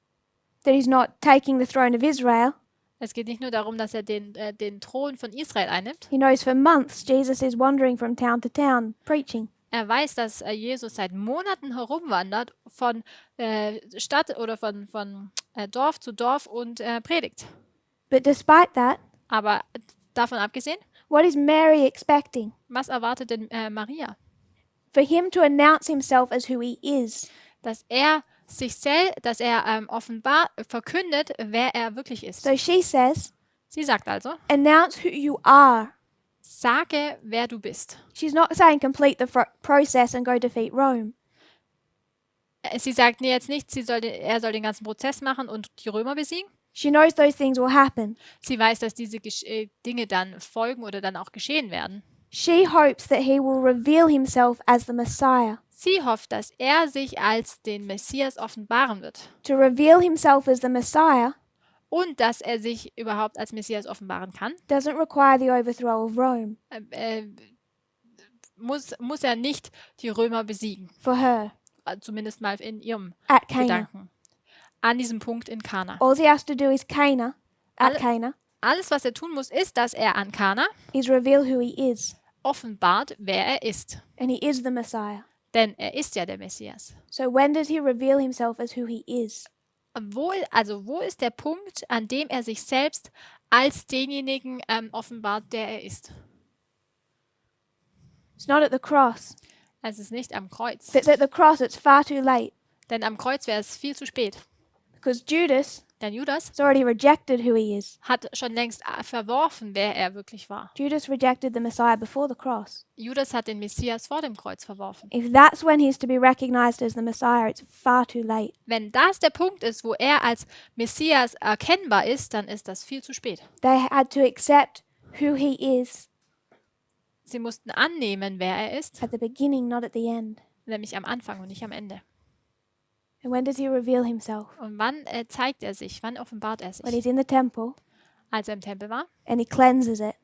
that he's not taking the throne of Israel. Es geht nicht nur darum, dass er den Thron von Israel einnimmt. He knows for months Jesus is wandering from town to town preaching. Er weiß, dass Jesus seit Monaten herumwandert von Stadt oder von Dorf zu Dorf und predigt. But despite that, Aber davon abgesehen, what is Mary expecting? was erwartet denn Maria? For him to announce himself as who he is. Dass er offenbar verkündet, wer er wirklich ist. So she says, Sie sagt also, announce who you are. sage, wer du bist. She's not saying complete the process and go defeat Rome. Sie sagt jetzt nicht, er soll den ganzen Prozess machen und die Römer besiegen. She knows those things will happen. Sie weiß, dass diese Dinge dann folgen oder dann auch geschehen werden. She hopes that he will reveal himself as the Messiah. Sie hofft, dass er sich als den Messias offenbaren wird To reveal himself as the Messiah und dass er sich überhaupt als Messias offenbaren kann. doesn't require the overthrow of Rome Muss er nicht die Römer besiegen, for her zumindest mal in ihrem at Cana. Gedanken. An diesem Punkt in Kana. All he has to do is Cana, at Alle- Cana, Alles, was er tun muss, ist, dass er an Kana is reveal who he is. offenbart, wer er ist. And he is the Messiah. Denn er ist ja der Messias. So when does he reveal himself as who he is? Wo ist der Punkt, an dem er sich selbst als denjenigen offenbart, der er ist? It's not at the cross. Es ist nicht am Kreuz. If it's at the cross, it's far too late. Denn am Kreuz wäre es viel zu spät. Because Judas Denn Judas has already rejected who he is. hat schon längst verworfen, wer er wirklich war. Judas rejected the Messiah before the cross. Judas hat den Messias vor dem Kreuz verworfen. If that's when he's to be recognized as the Messiah, it's far too late. Wenn das der Punkt ist, wo er als Messias erkennbar ist, dann ist das viel zu spät. They had to accept who he is Sie mussten annehmen, wer er ist, at the beginning, not at the end. nämlich am Anfang und nicht am Ende. And when does he reveal himself? Und wann zeigt er sich? Wann offenbart er When sich? he's in the temple Als er im Tempel war and he cleanses it,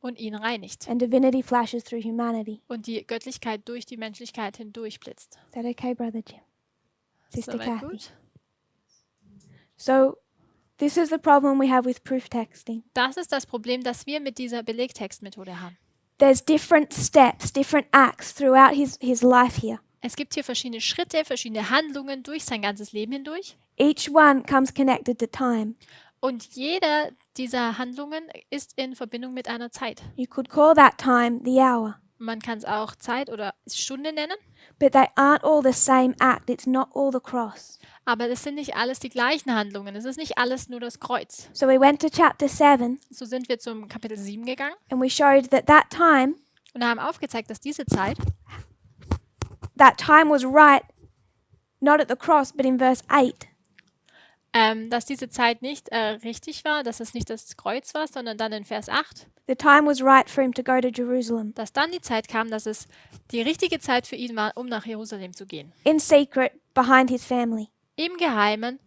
und ihn reinigt and divinity flashes through humanity. und die Göttlichkeit durch die Menschlichkeit hindurchblitzt. Is that okay, Brother Jim? Sister Soweit Kathy? gut? So, this is the problem we have with proof texting. Das ist das Problem, das wir mit dieser Belegtextmethode haben. There's different steps, different acts throughout his life here. Es gibt hier verschiedene Schritte, verschiedene Handlungen durch sein ganzes Leben hindurch. Each one comes connected to time. Und jeder dieser Handlungen ist in Verbindung mit einer Zeit. You could call that time the hour, Man kann es auch Zeit oder Stunde nennen, but they aren't all the same act. It's not all the cross. aber das sind nicht alles die gleichen Handlungen. Es ist nicht alles nur das Kreuz. So we went to chapter 7 So sind wir zum Kapitel 7 gegangen and we showed that time und haben aufgezeigt, dass diese Zeit, was right, not at the cross, but in verse 8. dass diese Zeit nicht richtig war, dass es nicht das Kreuz war, sondern dann in Vers 8, The time was right for him to go to Jerusalem dass dann die Zeit kam, dass es die richtige Zeit für ihn war, um nach Jerusalem zu gehen. in secret behind his family, Im Geheimen,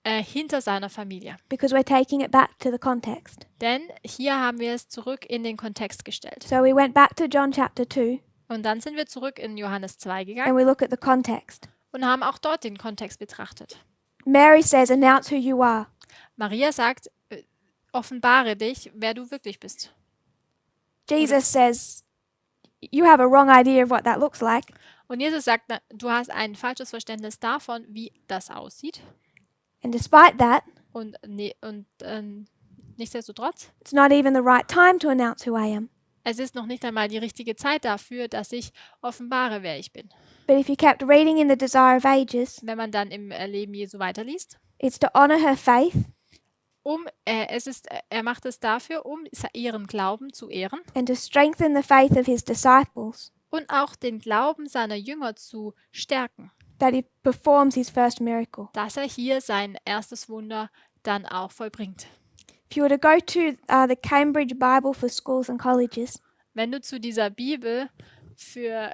hinter seiner Familie. because we're taking it back to the context. Denn hier haben wir es zurück in den Kontext gestellt. So we went back to John chapter 2 Und dann sind wir zurück in Johannes 2 and gegangen we look at the context. und haben auch dort den Kontext betrachtet. Mary says, "Announce who you are." Maria sagt, offenbare dich, wer du wirklich bist. Jesus says, "You have a wrong idea of what that looks like." Und Jesus sagt, du hast ein falsches Verständnis davon, wie das aussieht. And despite that, Und nichtsdestotrotz, it's not even the right time to announce who I am. es ist noch nicht einmal die richtige Zeit dafür, dass ich offenbare, wer ich bin. But if you kept reading in the Desire of Ages, Wenn man dann im Leben Jesu weiterliest, it's to honor her faith er macht es dafür, um ihren Glauben zu ehren and to strengthen the faith of his disciples, und auch den Glauben seiner Jünger zu stärken, that he performs his first miracle. dass er hier sein erstes Wunder dann auch vollbringt. If you were to go to the Cambridge Bible for schools and colleges, Wenn du zu dieser Bibel für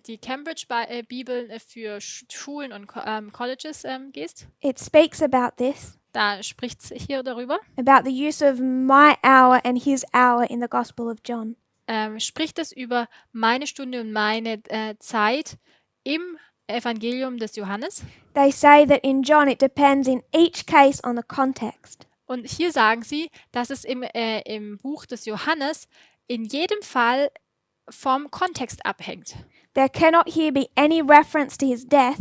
die Cambridge Bibel für Schulen und Colleges gehst, it speaks about this, da spricht es hier darüber, about the use of my hour and his hour in the Gospel of John. spricht es über meine Stunde und meine Zeit im Evangelium des Johannes. They say that in John it depends in each case on the context. Und hier sagen sie, dass es im Buch des Johannes in jedem Fall vom Kontext abhängt. There cannot here be any reference to his death,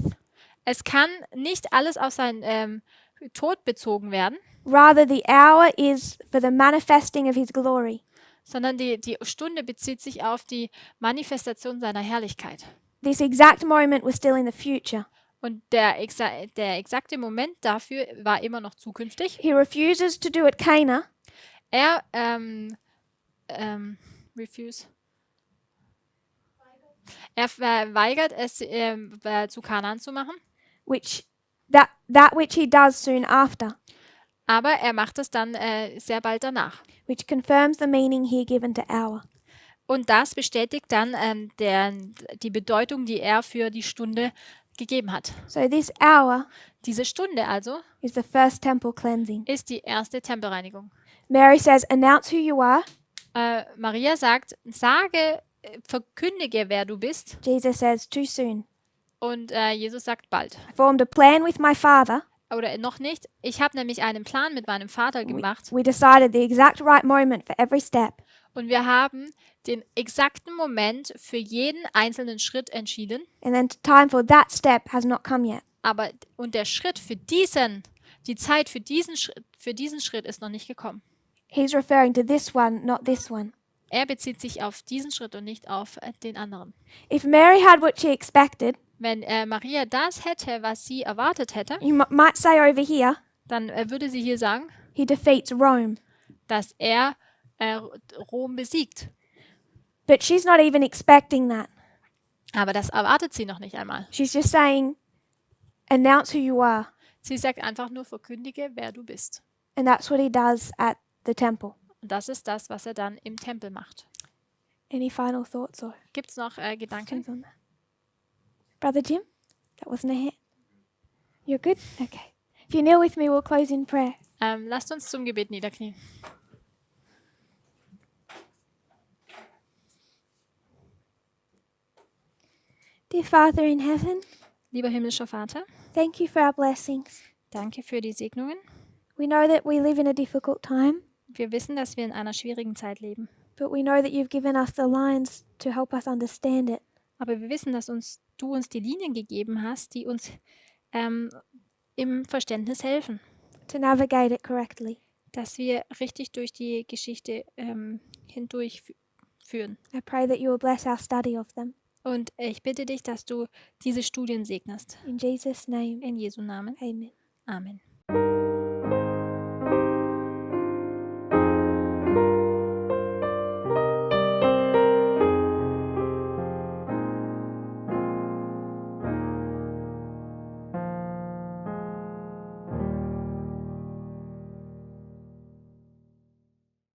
Es kann nicht alles auf seinen Tod bezogen werden, rather the hour is for the manifesting of his glory. sondern die Stunde bezieht sich auf die Manifestation seiner Herrlichkeit. This exact moment was still in the future. Und der exakte Moment dafür war immer noch zukünftig. He refuses to do at Cana, Er verweigert es, zu Kanaan zu machen, which that which he does soon after, aber er macht es dann sehr bald danach. which confirms the meaning here given to hour. Und das bestätigt dann die Bedeutung, die er für die Stunde gegeben hat. So this hour Diese Stunde also is the first temple cleansing. ist die erste Tempelreinigung. Mary says, "Announce who you are." Maria sagt, verkündige, wer du bist. Jesus says, "Too soon. Und Jesus sagt bald. I formed a plan with my father. Oder noch nicht. Ich habe nämlich einen Plan mit meinem Vater gemacht. We decided the exact right moment for every step. Und wir haben den exakten Moment für jeden einzelnen Schritt entschieden. And then time for that step has not come yet." Und der Schritt die Zeit für diesen Schritt ist noch nicht gekommen. He's referring to this one, not this one. Er bezieht sich auf diesen Schritt und nicht auf den anderen. If Mary had what she expected, Wenn Maria das hätte, was sie erwartet hätte, you might say over here, dann würde sie hier sagen, he defeats Rome. dass er Rom besiegt. But she's not even expecting that. Aber das erwartet sie noch nicht einmal. She's just saying, announce who you are. Sie sagt einfach nur, verkündige, wer du bist. And that's what he does at the temple. Und das ist das, was er dann im Tempel macht. Any final thoughts or Gibt es noch Gedanken? questions on that? Brother Jim? That wasn't a hand. You're good? Okay. If you kneel with me, we'll close in prayer. Lasst uns zum Gebet niederknien. Dear Father in heaven, Lieber himmlischer Vater, thank you for our blessings. danke für die Segnungen. We know that we live in a difficult time, Wir wissen, dass wir in einer schwierigen Zeit leben. but we know that you've given us the lines to help us understand it. Aber wir wissen, dass du uns die Linien gegeben hast, die uns im Verständnis helfen. To navigate it correctly. Dass wir richtig durch die Geschichte hindurch führen. I pray that you will bless our study of them. Und ich bitte dich, dass du diese Studien segnest. In Jesus' name, In Jesu Namen. amen. Amen.